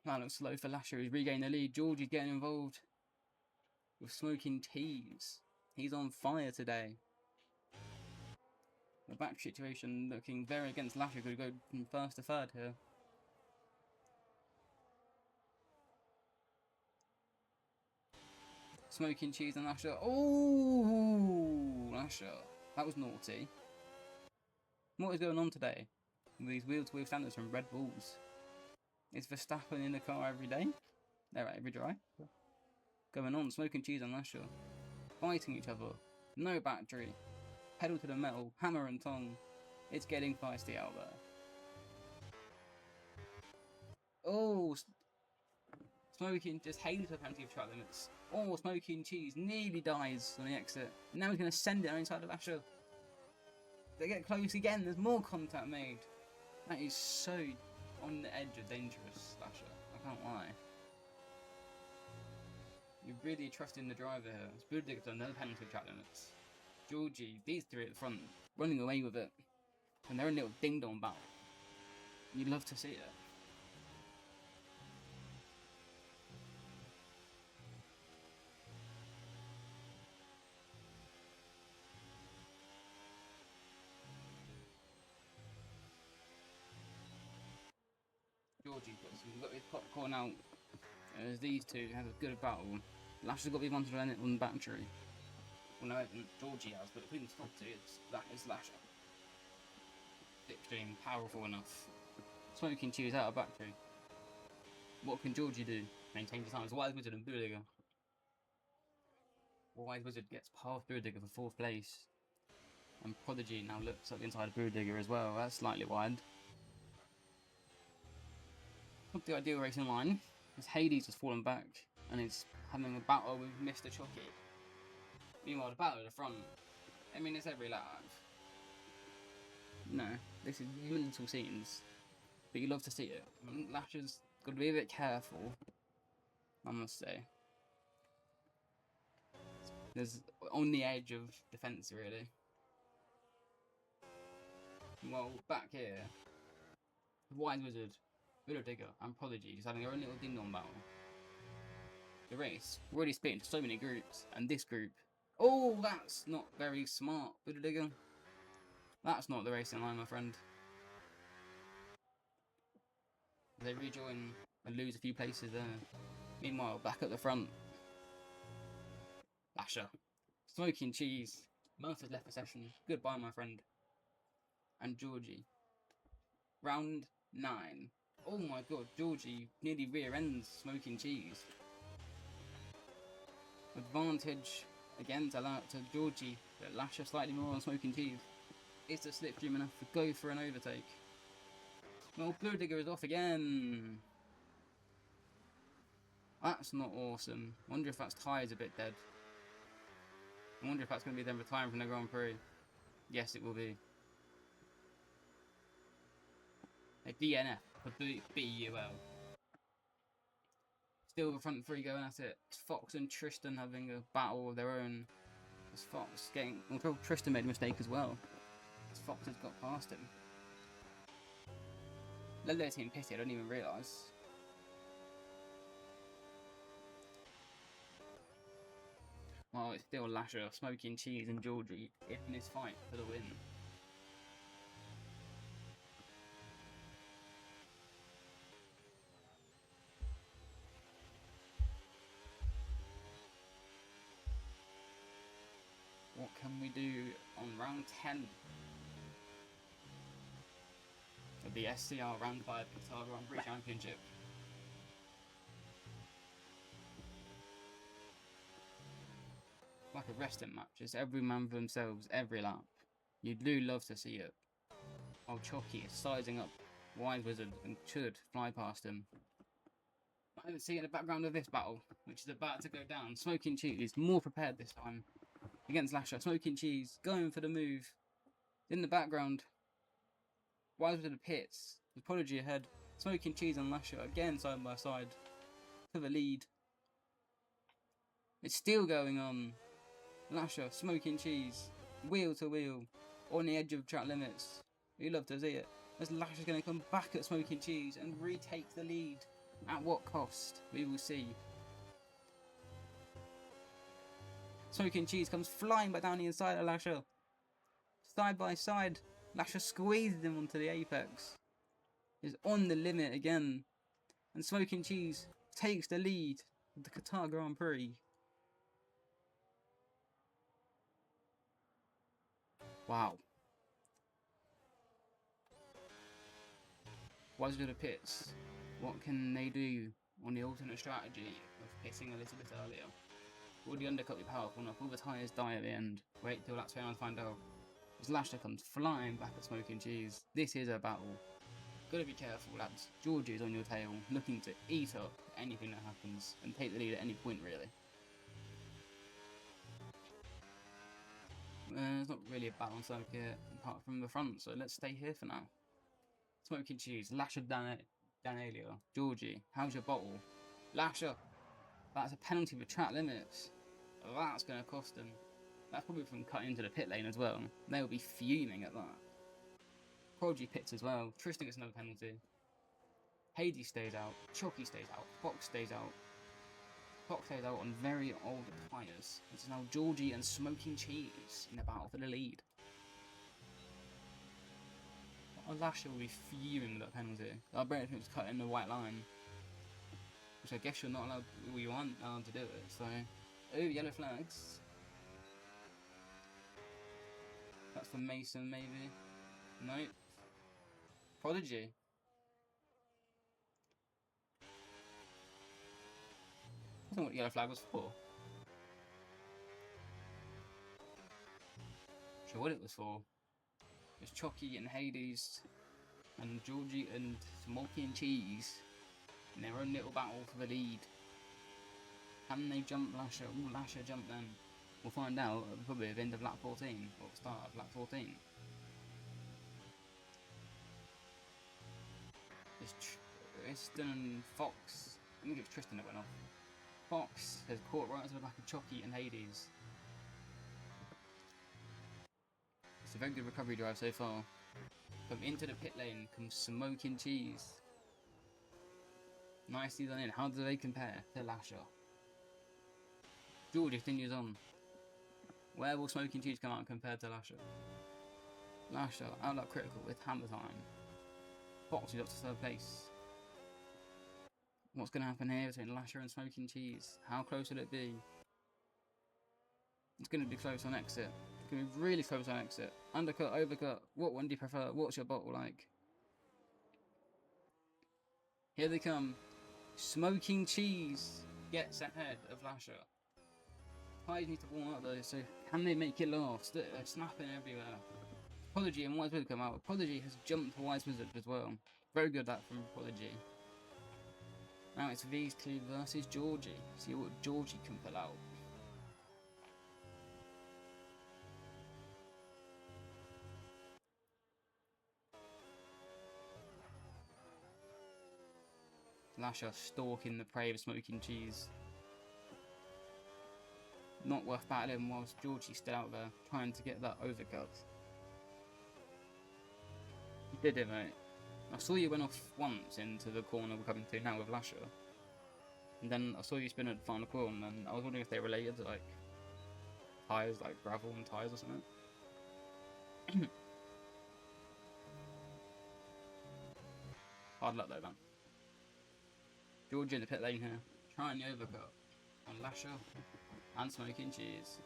That looks slow for Lasher. He's regaining the lead. Georgie's getting involved with Smoking Tees. He's on fire today. The back situation looking very against Lasher. Could go from first to third here. Smoking Cheese and Lasher. Oh, Lasher. That was naughty. What is going on today with these wheel-to-wheel standards from Red Bulls? Is Verstappen in the car every day? They're every dry. Going on, Smoking Cheese and Lasher. Fighting each other. No battery. Pedal to the metal. Hammer and tongue. It's getting feisty out there. Oh, Smoking just hated the penalty of track limits. Oh, Smoking Cheese nearly dies on the exit. Now he's going to send it inside of Lasher. They get close again. There's more contact made. That is so on the edge of dangerous, Lasher. I can't lie. You're really trusting the driver here. It's Budig done another penalty of track limits. Georgie, these three at the front, running away with it. And they're in a little ding-dong battle. You'd love to see it. Georgie's got his popcorn out. As these two have a good battle. Lasher's got to be one to run it on battery. Well, no, Georgie has, but if we can stop it, that is Lasher. Extreme, powerful enough. Smoking Cheese out of battery. What can Georgie do? Maintain his times. Wise Wizard and Budigger. Wise Wizard gets past Budigger for 4th place. And Prodigy now looks up inside of Budigger as well. That's slightly wide. Not the ideal racing line, as Hades has fallen back and is having a battle with Mr. Chucky. Meanwhile, the battle at the front, I mean, it's every lap. No, this is mental scenes, but you love to see it. Lasher's got to be a bit careful, I must say. There's on the edge of defence, really. Well, back here, Wise Wizard, Digger and Prodigy just having their own little ding-dong battle. The race, we're already split into so many groups, and this group, oh, that's not very smart, Digger. That's not the racing line, my friend. They rejoin and lose a few places there. Meanwhile, back at the front, Lasher, Smoking Cheese, Murphy's left the session. Goodbye, my friend. And Georgie. Round 9. Oh my god, Georgie nearly rear ends Smoking Cheese. Advantage again to Georgie, but Lasher slightly more on Smoking Cheese. Is the slipstream enough to go for an overtake? Well, Blue Digger is off again. That's not awesome. Wonder if that's tyres a bit dead. I wonder if that's going to be them retiring from the Grand Prix. Yes, it will be. A DNF for BUL. Still the front three going at it. Fox and Tristan having a battle of their own. As Fox getting... Well, Tristan made a mistake as well. As Fox has got past him. Let alone him pitted, I didn't even realise. Well, it's still Lasher, Smoking Cheese and Georgie in this fight for the win. What can we do on round 10 of the SCR Round 5 Qatar Grand Prix Championship? Like a wrestling match, it's every man for themselves, every lap. You do love to see it. While Chucky is sizing up Wise Wizard and should fly past him. I haven't seen the background of this battle, which is about to go down. Smoking Cheese is more prepared this time against Lasher. Smoking Cheese going for the move. In the background, Wise Wizard pits. The Prodigy ahead. Smoking Cheese and Lasher again side by side. for the lead. It's still going on. Lasher, smoking cheese, wheel to wheel, on the edge of track limits. You love to see it. As Lasher's going to come back at smoking cheese and retake the lead. At what cost? We will see. Smoking cheese comes flying back down the inside of Lasher. Side by side, Lasher squeezes him onto the apex. Is on the limit again. And Smoking Cheese takes the lead of the Qatar Grand Prix. Wow. Why does it do the pits? What can they do on the alternate strategy of pitting a little bit earlier? Will the undercut be powerful enough? Will the tyres die at the end? Wait till laps 29 to find out. As Lasher comes flying back at Smoking Cheese. This is a battle. Gotta be careful, lads. Georgie is on your tail, looking to eat up anything that happens and take the lead at any point, really. There's not really a battle on circuit apart from the front, so let's stay here for now. Smoking Cheese, Lasher Daniela, Georgie, how's your bottle? Lasher, that's a penalty for track limits. That's going to cost them. That's probably from cutting into the pit lane as well. They'll be fuming at that. Prodigy pits as well. Tristan gets another penalty. Hades stays out. Chucky stays out. Fox stays out. Fox stays out on very old tyres. It's now Georgie and Smoking Cheese in the battle for the lead. Lasher will be fuming with that penalty. I bet it was cutting the white line. Which I guess you're not allowed, well, you aren't allowed to do it, so. Oh, yellow flags. That's for Mason, maybe. Nope. Prodigy. I don't know what the yellow flag was for. Sure what it was for. It's Chucky and Hades and Georgie and Smoking Cheese in their own little battle for the lead. Can they jump Lasher? Will Lasher jump them? We'll find out probably at the end of lap 14 or the start of lap 14. It's Tristan and Fox. I think it was Tristan that went off. Fox has caught right to the back of Chucky and Hades. It's a very good recovery drive so far. Come into the pit lane, comes Smoking Cheese. Nicely done in. How do they compare to Lasher? Georgie continues on. Where will Smoking Cheese come out compared to Lasher? Lasher, outlet critical with hammer time. Fox is up to third place. What's going to happen here between Lasher and Smoking Cheese? How close will it be? It's going to be close on exit. It's going to be really close on exit. Undercut, overcut. What one do you prefer? What's your bottle like? Here they come. Smoking Cheese gets ahead of Lasher. Tyres need to warm up though, so can they make it last? They're snapping everywhere. Prodigy and Wise Wizard come out. Prodigy has jumped Wise Wizard as well. Very good that from Prodigy. Now it's these two versus Georgie. See what Georgie can pull out. Lasher stalking the prey of Smoking Cheese. Not worth battling whilst Georgie's still out there trying to get that overcut. You did it, mate. I saw you went off once into the corner we're coming to now with Lasher. And then I saw you spin at the final corner, and then I was wondering if they related to like tyres, like gravel and tyres or something. Hard luck though, man. Georgie in the pit lane here, trying the overcut on Lasher and Smoking Cheese.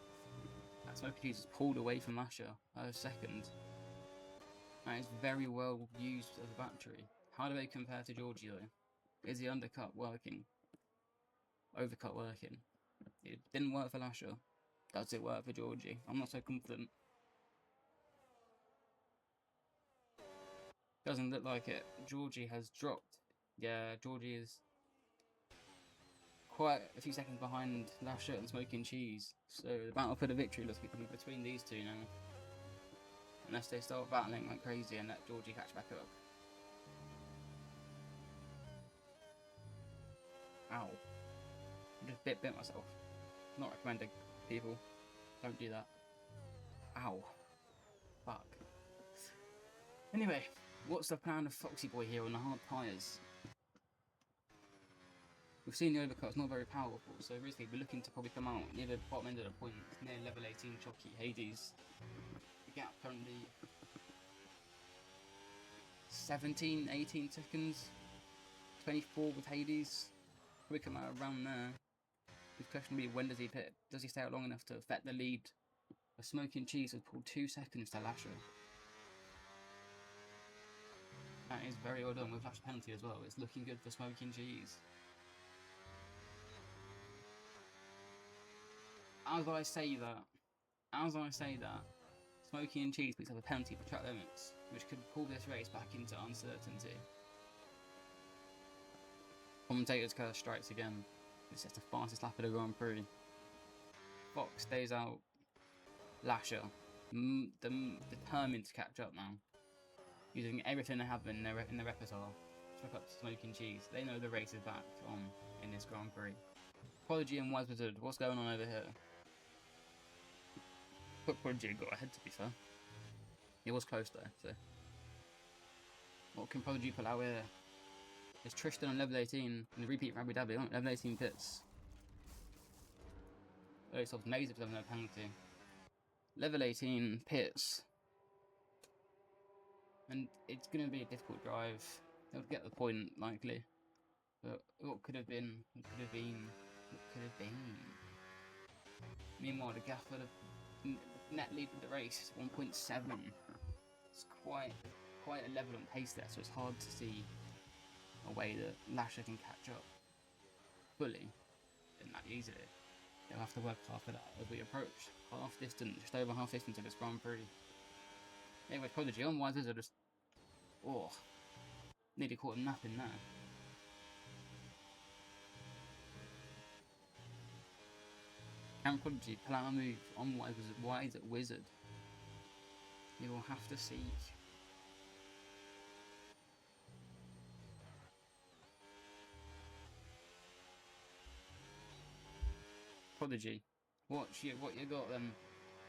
That Smoking Cheese is pulled away from Lasher a second. That is very well used as a battery. How do they compare to Georgie though? Is the undercut working? Overcut working? It didn't work for Lasher. Does it work for Georgie? I'm not so confident. Doesn't look like it. Georgie has dropped. Yeah, Georgie is quite a few seconds behind Lasher and Smoking Cheese. So the battle for the victory looks to be between these two now. Unless they start battling like crazy and let Georgie catch back up. Ow. bit myself. Not recommending. People, don't do that. Ow. Fuck. Anyway, what's the plan of Foxy Boy here on the hard tyres? We've seen the overcut, it's not very powerful, so basically we're looking to probably come out near the bottom end of the point, near level 18 Chucky Hades. The gap currently 17, 18 seconds, 24 with Hades. Probably come out around there. The question will be, when does he pit? Does he stay out long enough to affect the lead? The Smoking Cheese has pulled 2 seconds to Lasher. That is very well done with Lash penalty as well. It's looking good for Smoking Cheese. As I say that, Smoking Cheese picks up a penalty for track limits, which could pull this race back into uncertainty. Commentator's curse strikes again. This is the fastest lap of the Grand Prix. Fox stays out. Lasher, determined to catch up now, using everything they have in their repertoire to pick up Smoking Cheese. They know the race is back on in this Grand Prix. Prodigy and Wise Wizard, what's going on over here? But Prodigy got ahead, to be fair. It was close though, so. What can Prodigy pull out here? It's Tristan on level 18 in the repeat from Abu Dhabi on level 18 pits. Oh, it's amazing for them no penalty. Level 18 pits. And it's going to be a difficult drive. They'll get the point, likely. But what could have been? What could have been? What could have been? Meanwhile, the gaffer, the net lead of the race is 1.7. It's quite a level on pace there, so it's hard to see a way that Lasher can catch up fully, and that easily. They'll have to work after that as we approach half distance, just over half distance of this Grand Prix. Anyway, Prodigy on Wise Wizard just, nearly caught him napping there. Can Prodigy pull out a move on Wise Wizard? You will have to see. Prodigy, what you got then?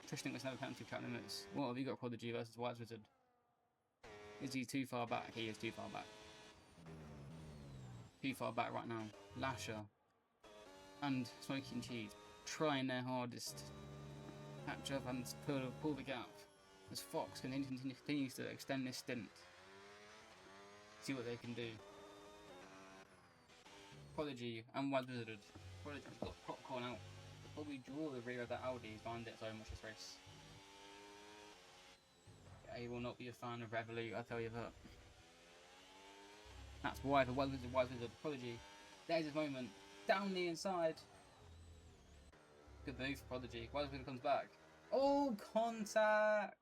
Tristan was never penalty track limits. What have you got, Prodigy versus Wise Wizard? Is he too far back? He is too far back. Too far back right now. Lasher and Smoking Cheese trying their hardest to catch up and pull the gap as Fox continues to extend this stint. See what they can do. Prodigy and Wise Wizard. Prodigy's got popcorn out. Probably draw the rear of that Audi. He's behind it so much this race. Yeah, he will not be a fan of Revolut, I tell you that. That's why the Wise Wizard, Prodigy. There's his moment. Down the inside. Good move for Prodigy. Wise Wizard comes back. Oh, contact!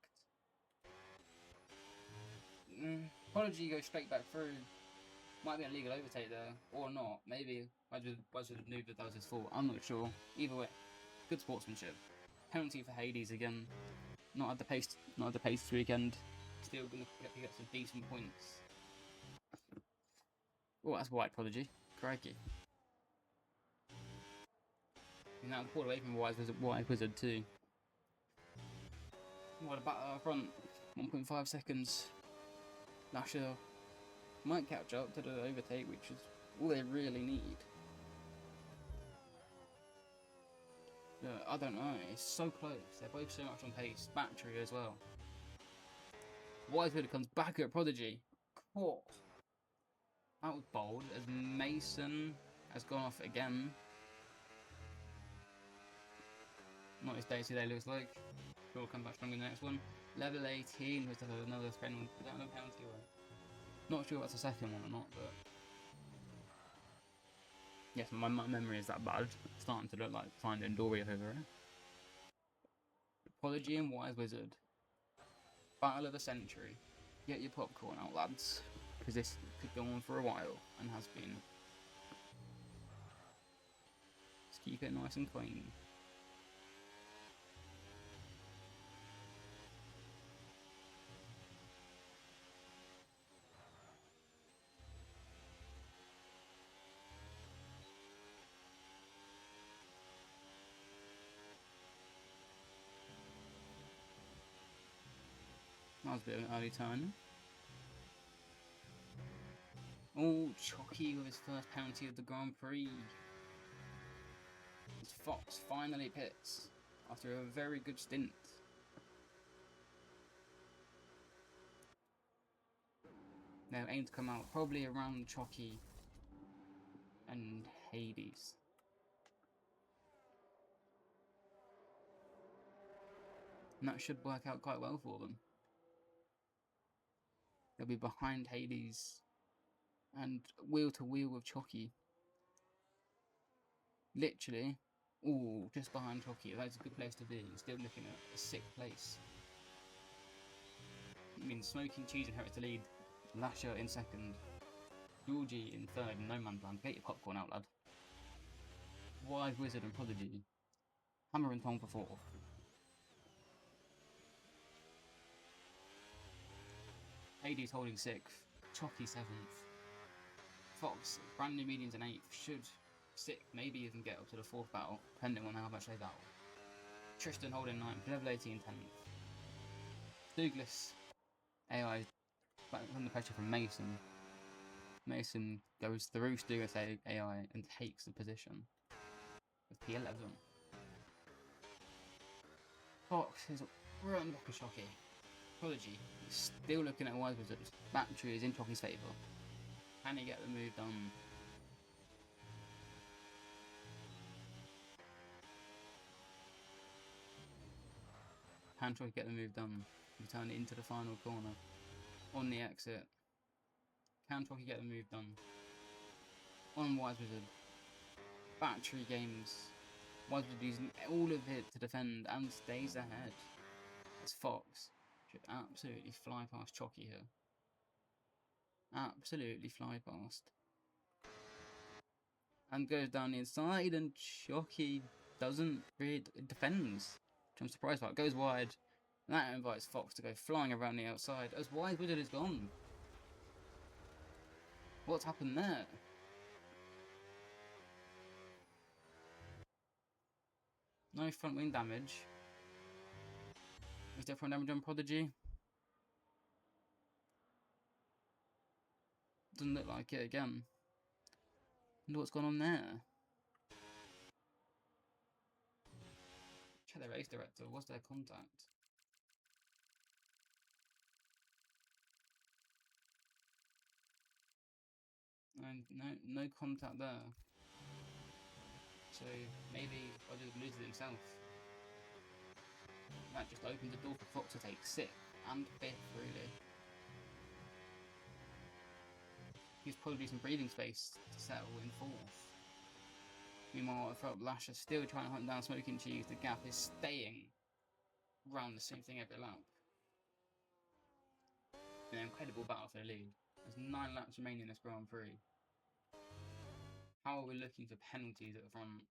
Prodigy goes straight back through. Might be a legal overtake there, or not. Maybe Wise Wizard knew that was his fault. I'm not sure. Either way, good sportsmanship. Penalty for Hades again. Not at the pace this weekend. Still gonna get some decent points. Oh, that's white, Prodigy. Crikey. And now pulled away from Wise Wizard too. What a battle up front. 1.5 seconds. Lasher might catch up to the overtake, which is all they really need. I don't know, it's so close. They're both so much on pace. Battery as well. Wise Wizard comes back at Prodigy. Cool. That was bold, as Mason has gone off again. Not his day today, looks like. He'll come back strong in the next one. Level 18 was another penalty. Was that another penalty one? Not sure if that's the second one or not, but yes, my memory is that bad. It's starting to look like Finding Dory over here. Prodigy and Wise Wizard. Battle of the century. Get your popcorn out, lads, because this could go on for a while and has been. Just keep it nice and clean. was a bit of an early turn. Oh, Chucky with his first penalty of the Grand Prix. As Fox finally pits after a very good stint. They'll aim to come out probably around Chucky and Hades. And that should work out quite well for them. They'll be behind Hades and wheel to wheel with Chucky. Literally, ooh, just behind Chucky. That's a good place to be. Still looking at a 6th place. I mean, Smoking Cheese inherits the lead. Lasher in 2nd. Georgie in 3rd. No Man's Land. Get your popcorn out, lad. Wide Wizard and Prodigy. Hammer and Tong for 4th. Hades holding 6th. Chucky 7th. Fox, brand new medians in 8th. Should 6th, maybe even get up to the 4th battle, depending on how much they battle. Tristan holding 9th. Level 18 10th. Douglas AI back under pressure from Mason. Mason goes through Douglas AI and takes the position with P11. Fox is right on the back of Shocky. Prodigy is still looking at Wise Wizard. Battery is in Chocky's favour. Can he get the move done? Can Chocky get the move done? Return it into the final corner. On the exit. Can Chocky get the move done? On Wise Wizard. Battery games. Wise Wizard using all of it to defend and stays ahead. As Fox should absolutely fly past Chocky here. Absolutely fly past. And goes down the inside, and Chocky doesn't really defends, which I'm surprised about. Goes wide, and that invites Fox to go flying around the outside as Wise Wizard is gone. What's happened there? No front wing damage. Is there front damage on Prodigy? Doesn't look like it again. Wonder what's gone on there. Check the race director. What's their contact? And no contact there. So maybe Roger loses himself. That just opens the door for Fox to take 6th and 5th, really. Gives probably some breathing space to settle in 4th. Meanwhile, I felt Lasher still trying to hunt down Smoking Cheese. The gap is staying around the same thing every lap. An incredible battle for the lead. There's 9 laps remaining in this Grand Prix. How are we looking for penalties at the front?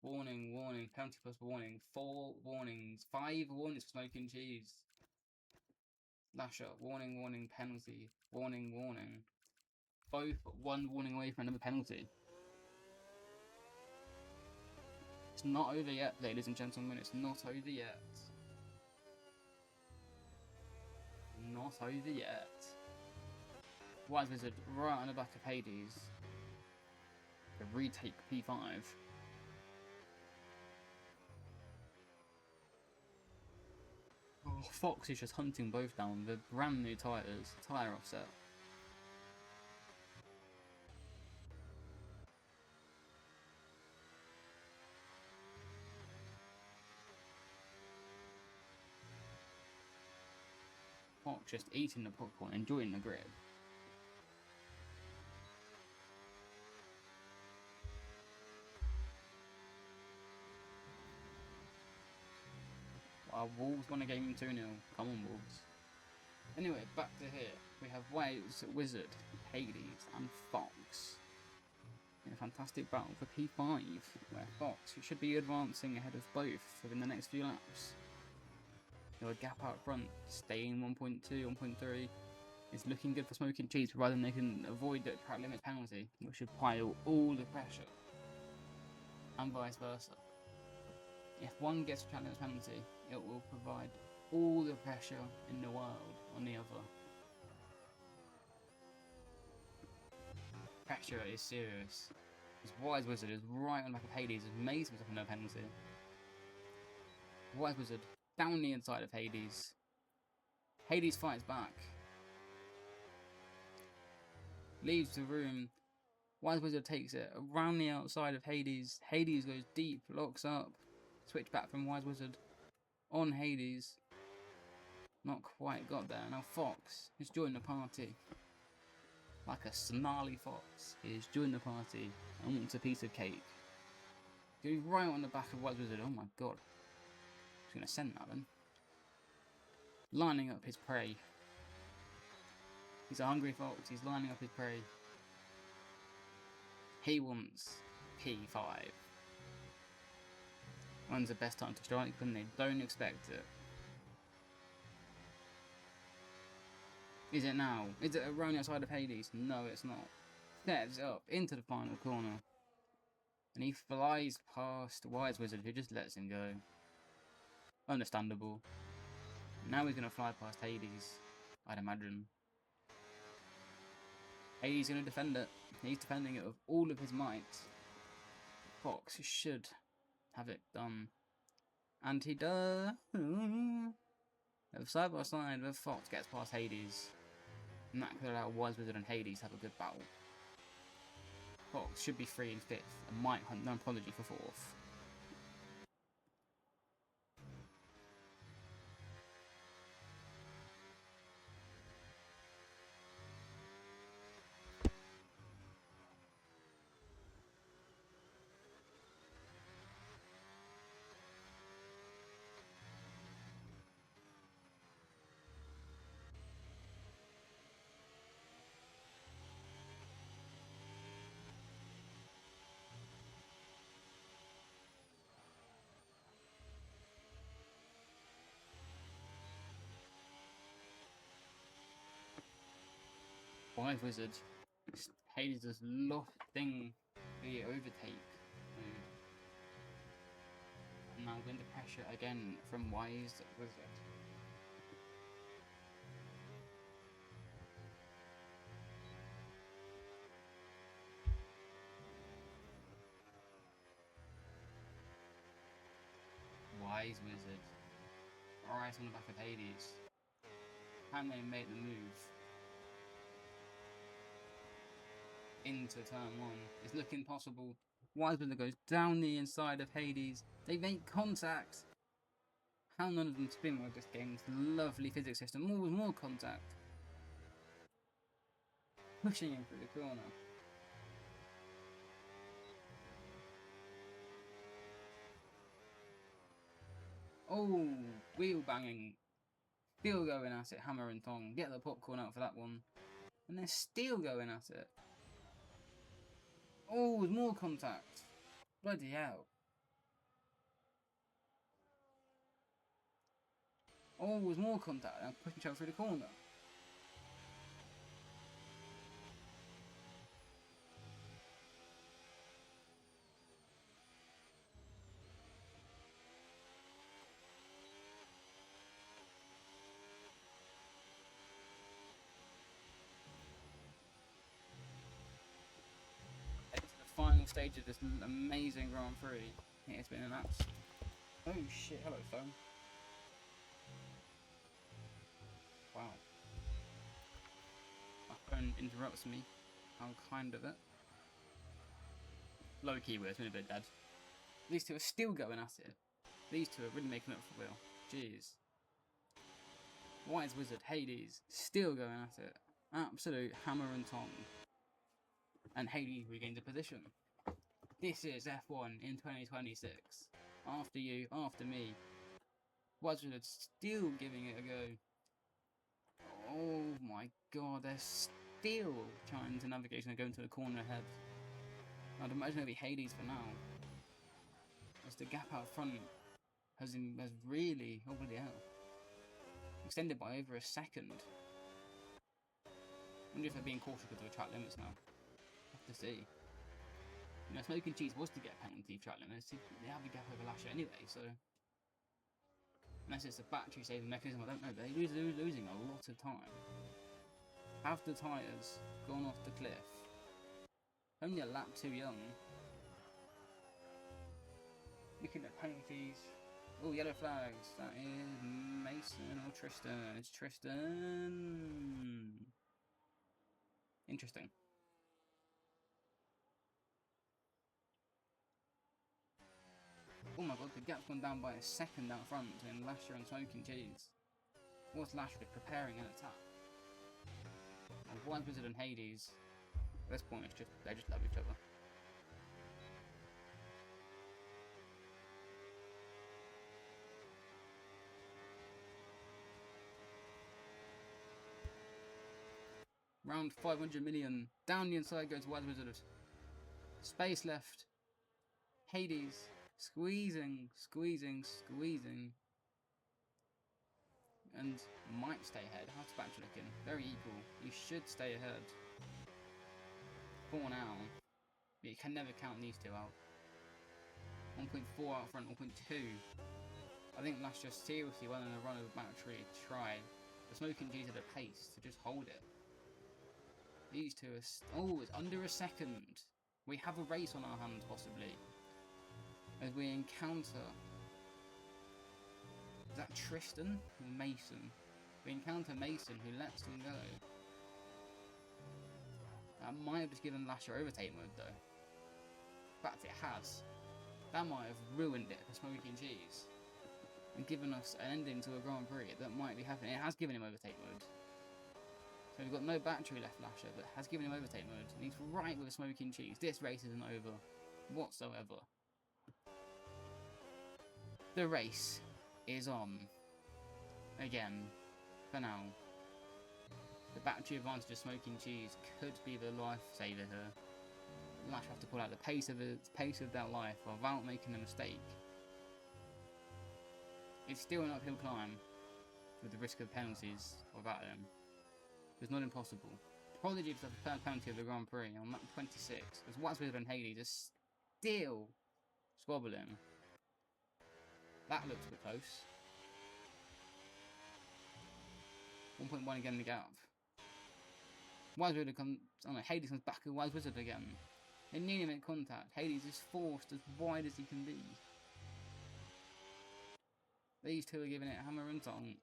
Warning, warning, penalty plus warning. 4 warnings. 5 warnings for Smoking Cheese. Lasher, warning, warning, penalty. Warning, warning. Both 1 warning away from another penalty. It's not over yet, ladies and gentlemen. It's not over yet. Not over yet. Wise Wizard right on the back of Hades. The retake P5. Oh, Fox is just hunting both down. The brand new tyres. Tyre offset. Fox just eating the popcorn, enjoying the grip. Wolves won a game in 2-0. Come on, Wolves. Anyway, back to here. We have Wizard, Hades, and Fox in a fantastic battle for P5, where Fox, who should be advancing ahead of both within the next few laps. A gap out front, staying 1.2, 1.3, is looking good for Smoking Cheese, providing they can avoid the track limit penalty, which should pile all the pressure, and vice versa. If one gets a track limit penalty, it will provide all the pressure in the world on the other. Pressure is serious. This Wise Wizard is right on the back of Hades. It's amazing himself no penalty. Wise Wizard down the inside of Hades. Hades fights back. Leaves the room. Wise Wizard takes it around the outside of Hades. Hades goes deep, locks up. Switch back from Wise Wizard on Hades. Not quite got there. Now Fox has joined the party. Like a snarly fox, he has joined the party and wants a piece of cake. Goes right on the back of Wise Wizard. Oh my god. He's going to send that then. Lining up his prey. He's a hungry fox. He's lining up his prey. He wants P5. When's the best time to strike? When they don't expect it. Is it now? Is it around the outside of Hades? No, it's not. Steps up into the final corner. And he flies past Wise Wizard, who just lets him go. Understandable. Now he's going to fly past Hades, I'd imagine. Hades going to defend it. He's defending it with all of his might. Fox should have it done. And he does. Side by side, with Fox gets past Hades. And that could allow Wise Wizard and Hades to have a good battle. Fox should be 3 and 5th, and might hunt no apology for 4th. Wise Wizard. Hades has lost thing the overtake. And now going to pressure again from Wise Wizard. Wise Wizard. Right on the back of Hades. Can they make the move into turn 1? It's looking possible. Wise Wizard goes down the inside of Hades. They make contact. How none of them spin with this game's lovely physics system. More contact. Pushing him through the corner. Oh, wheel banging. Still going at it, hammer and tong. Get the popcorn out for that one. And they're still going at it. Oh, there's more contact. Bloody hell. Oh, there's more contact. Now pushing each other through the corner. Final stage of this amazing Grand Prix. It's been an abs. Oh shit, hello phone. Wow. My phone interrupts me. How kind of it. Low key words, been a bit dead. These two are still going at it. These two are really making up for real. Jeez. Wise Wizard, Hades, still going at it. Absolute hammer and tong. And Hades regains a position. This is F1 in 2026. After you, after me. Wise Wizard still giving it a go. Oh my god, they're still trying to navigate and go into the corner ahead. I'd imagine it'll be Hades for now. As the gap out front has really, oh bloody hell, extended by over a second. I wonder if they're being cautious with the track limits now. Have to see. You know, smoking cheese was to get penalty track limits. They have a gap over last year anyway, so Unless it's a battery saving mechanism, I don't know, but they're losing a lot of time. Have the tyres gone off the cliff? Only a lap too young. Looking at penalties. Oh, yellow flags. That is Mason or Tristan. It's Tristan. Interesting. Oh my god, the gap's gone down by a second out front in Lasher and Smoking Cheese. What's Lasher preparing an attack? And White Wizard and Hades. At this point, it's just they just love each other. Round 500 million. Down the inside goes White Wizard. Space left. Hades. Squeezing. And might stay ahead. How's the battery looking? Very equal. You should stay ahead. 4 now. But you can never count these two out. 1.4 out front, 1.2. I think that's just seriously well in a run of battery to try. The Smoking G's at a pace to just hold it. These two are... Oh, it's under a second. We have a race on our hands, possibly. As we encounter... Is that Tristan or Mason? We encounter Mason, who lets them go. That might have just given Lasher overtake mode, though. In fact, it has. That might have ruined it for Smoking Cheese. And given us an ending to a Grand Prix that might be happening. It has given him overtake mode. So we've got no battery left, Lasher, but has given him overtake mode. And he's right with Smoking Cheese. This race isn't over whatsoever. The race is on. Again. For now. The battery advantage of Smoking Cheese could be the lifesaver here. Lash have to pull out the pace of that life without making a mistake. It's still an uphill climb with the risk of penalties without them. It's not impossible. Prodigy for the third penalty of the Grand Prix on lap 26 as Watsworth and Haley just still squabbling. That looks a bit close. 1.1 again in the gap. Wise Wizard comes. Oh no, Hades comes back at Wise Wizard again. They nearly make contact. Hades is forced as wide as he can be. These two are giving it hammer and tongue.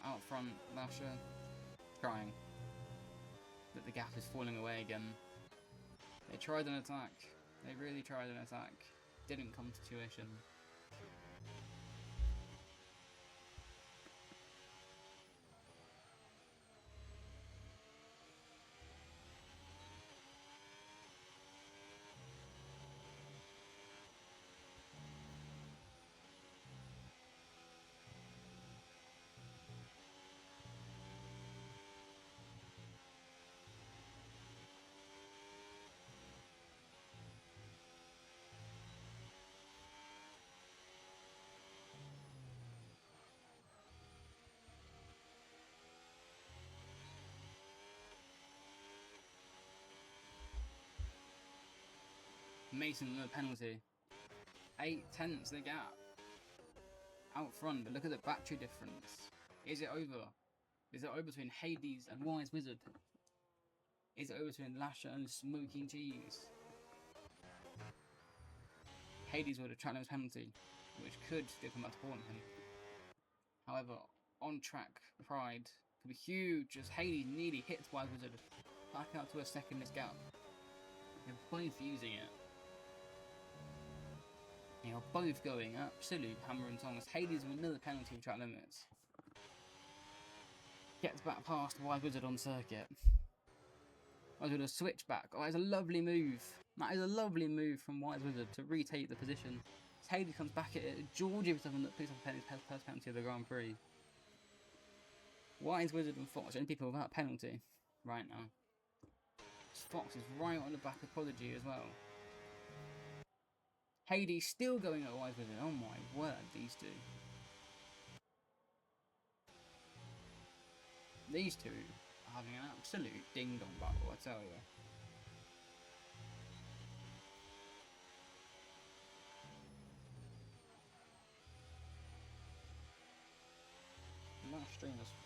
Out front, Lasher trying. But the gap is falling away again. They tried an attack. They really tried an attack. Didn't come to tuition. Mason with a penalty. 8/10 the gap. Out front, but look at the battery difference. Is it over? Is it over between Hades and Wise Wizard? Is it over between Lasher and Smoking Cheese? Hades would have tracked his penalty, which could still come back to haunt him. However, on track pride could be huge as Hades nearly hits Wise Wizard back out to a second this gap. They're both using it. They are both going absolute hammer and tongs. Hades with another penalty of track limits. Gets back past Wise Wizard on circuit. Wise Wizard a switchback. Oh, it's a lovely move. That is a lovely move from Wise Wizard to retake the position. As Hades comes back at it. Georgie was someone that picks up his first penalty of the Grand Prix. Wise Wizard and Fox are only people without penalty right now. Fox is right on the back of Prodigy as well. Hades still going at Wise Wizard. Oh my word, these two. These two are having an absolute ding-dong battle, I tell you.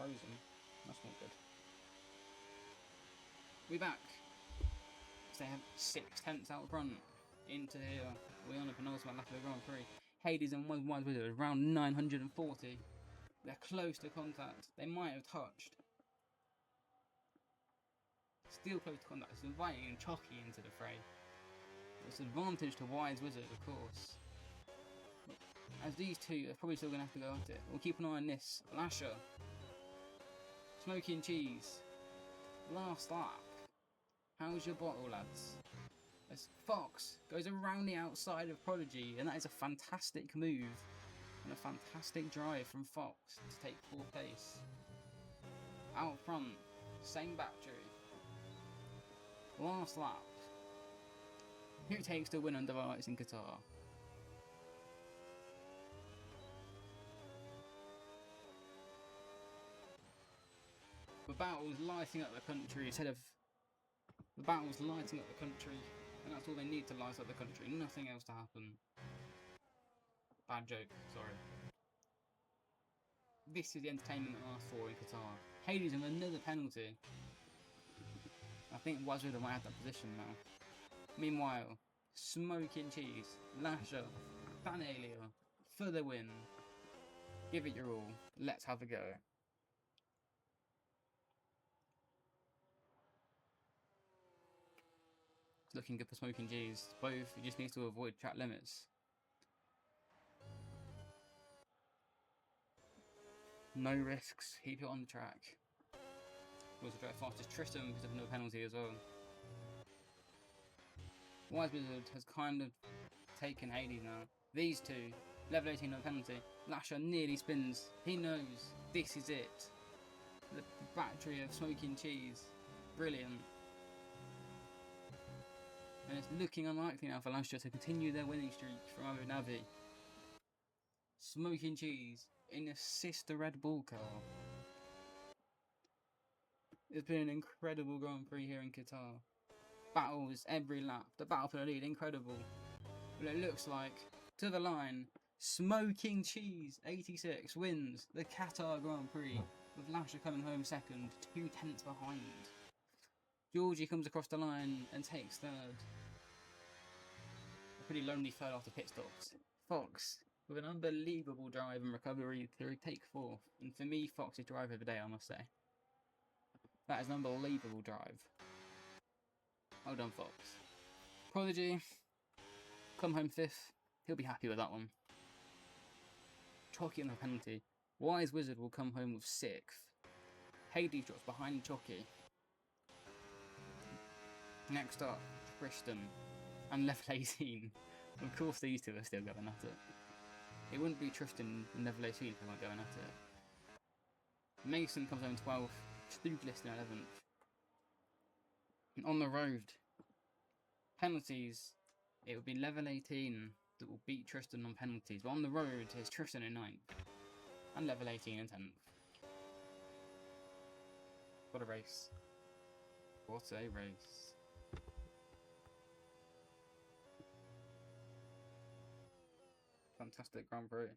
frozen. That's not good. We back. So they have 6 tenths out front into here. We're on a penultimate lap of the Grand Prix. Hades and Wise Wizard around 940. They're close to contact. They might have touched. Still close to contact. It's inviting Chucky into the fray. It's advantage to Wise Wizard, of course. As these two are probably still going to have to go at it. We'll keep an eye on this. Lasher. Smoky and Cheese. Last lap. How's your bottle, lads? As Fox goes around the outside of Prodigy, and that is a fantastic move. And a fantastic drive from Fox to take 4th place. Out front, same battery. Last lap. Who takes the win under the lights in Qatar? The battle's lighting up the country instead of... The battle's lighting up the country, and that's all they need to light up the country. Nothing else to happen. Bad joke, sorry. This is the entertainment that asked for in Qatar. Hades with another penalty. I think Wazirda might have that position now. Meanwhile, Smoking Cheese, Lasher, Fanalia for the win. Give it your all. Let's have a go. It's looking good for Smoking Cheese. Both, he just needs to avoid track limits. No risks, keep it on the track. Also drive fastest Tristan because of no penalty as well. Wise Wizard has kind of taken Hades now. These two, level 18 no penalty. Lasher nearly spins. He knows this is it. The battery of Smoking Cheese. Brilliant. And it's looking unlikely now for Lasher to continue their winning streak from Abu Dhabi. Smoking Cheese in a sister Red Bull car. It's been an incredible Grand Prix here in Qatar. Battles every lap. The battle for the lead, incredible. But it looks like, to the line, Smoking Cheese 86 wins the Qatar Grand Prix, with Lasher coming home second, 2 tenths behind. Georgie comes across the line and takes third. A pretty lonely third after pit stops. Fox, with an unbelievable drive and recovery to take 4th. And for me, Fox's drive of the day, I must say. That is an unbelievable drive. Well done, Fox. Prodigy, come home 5th. He'll be happy with that one. Chalky on a penalty. Wise Wizard will come home with 6th. Hades drops behind Chalky. Next up, Tristan and level 18. Of course these two are still going at it. It wouldn't be Tristan and level 18 if they weren't going at it. Mason comes home 12th. Stuglist in 11th. And on the road, penalties, it would be level 18 that will beat Tristan on penalties. But on the road, it's Tristan in 9th. And level 18 in 10th. What a race. What a race. Fantastic Grand Prix.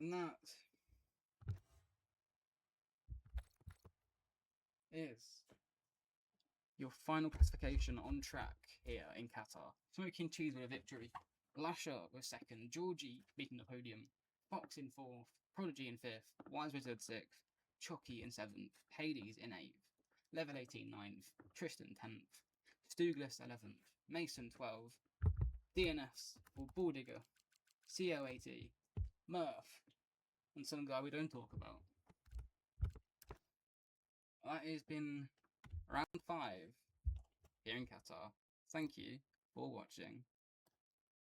And that is your final classification on track here in Qatar. Smoking Cheese with a victory. Lasher was 2nd. Georgie beating the podium. Fox in 4th. Prodigy in 5th. Wise Wizard 6th. Chucky in 7th. Hades in 8th. Level 18 9th. Tristan 10th. Stugless 11th. Mason 12th. DNS or Bulldigger. COAT. Murph. And some guy we don't talk about. That has been round 5 here in Qatar. Thank you for watching.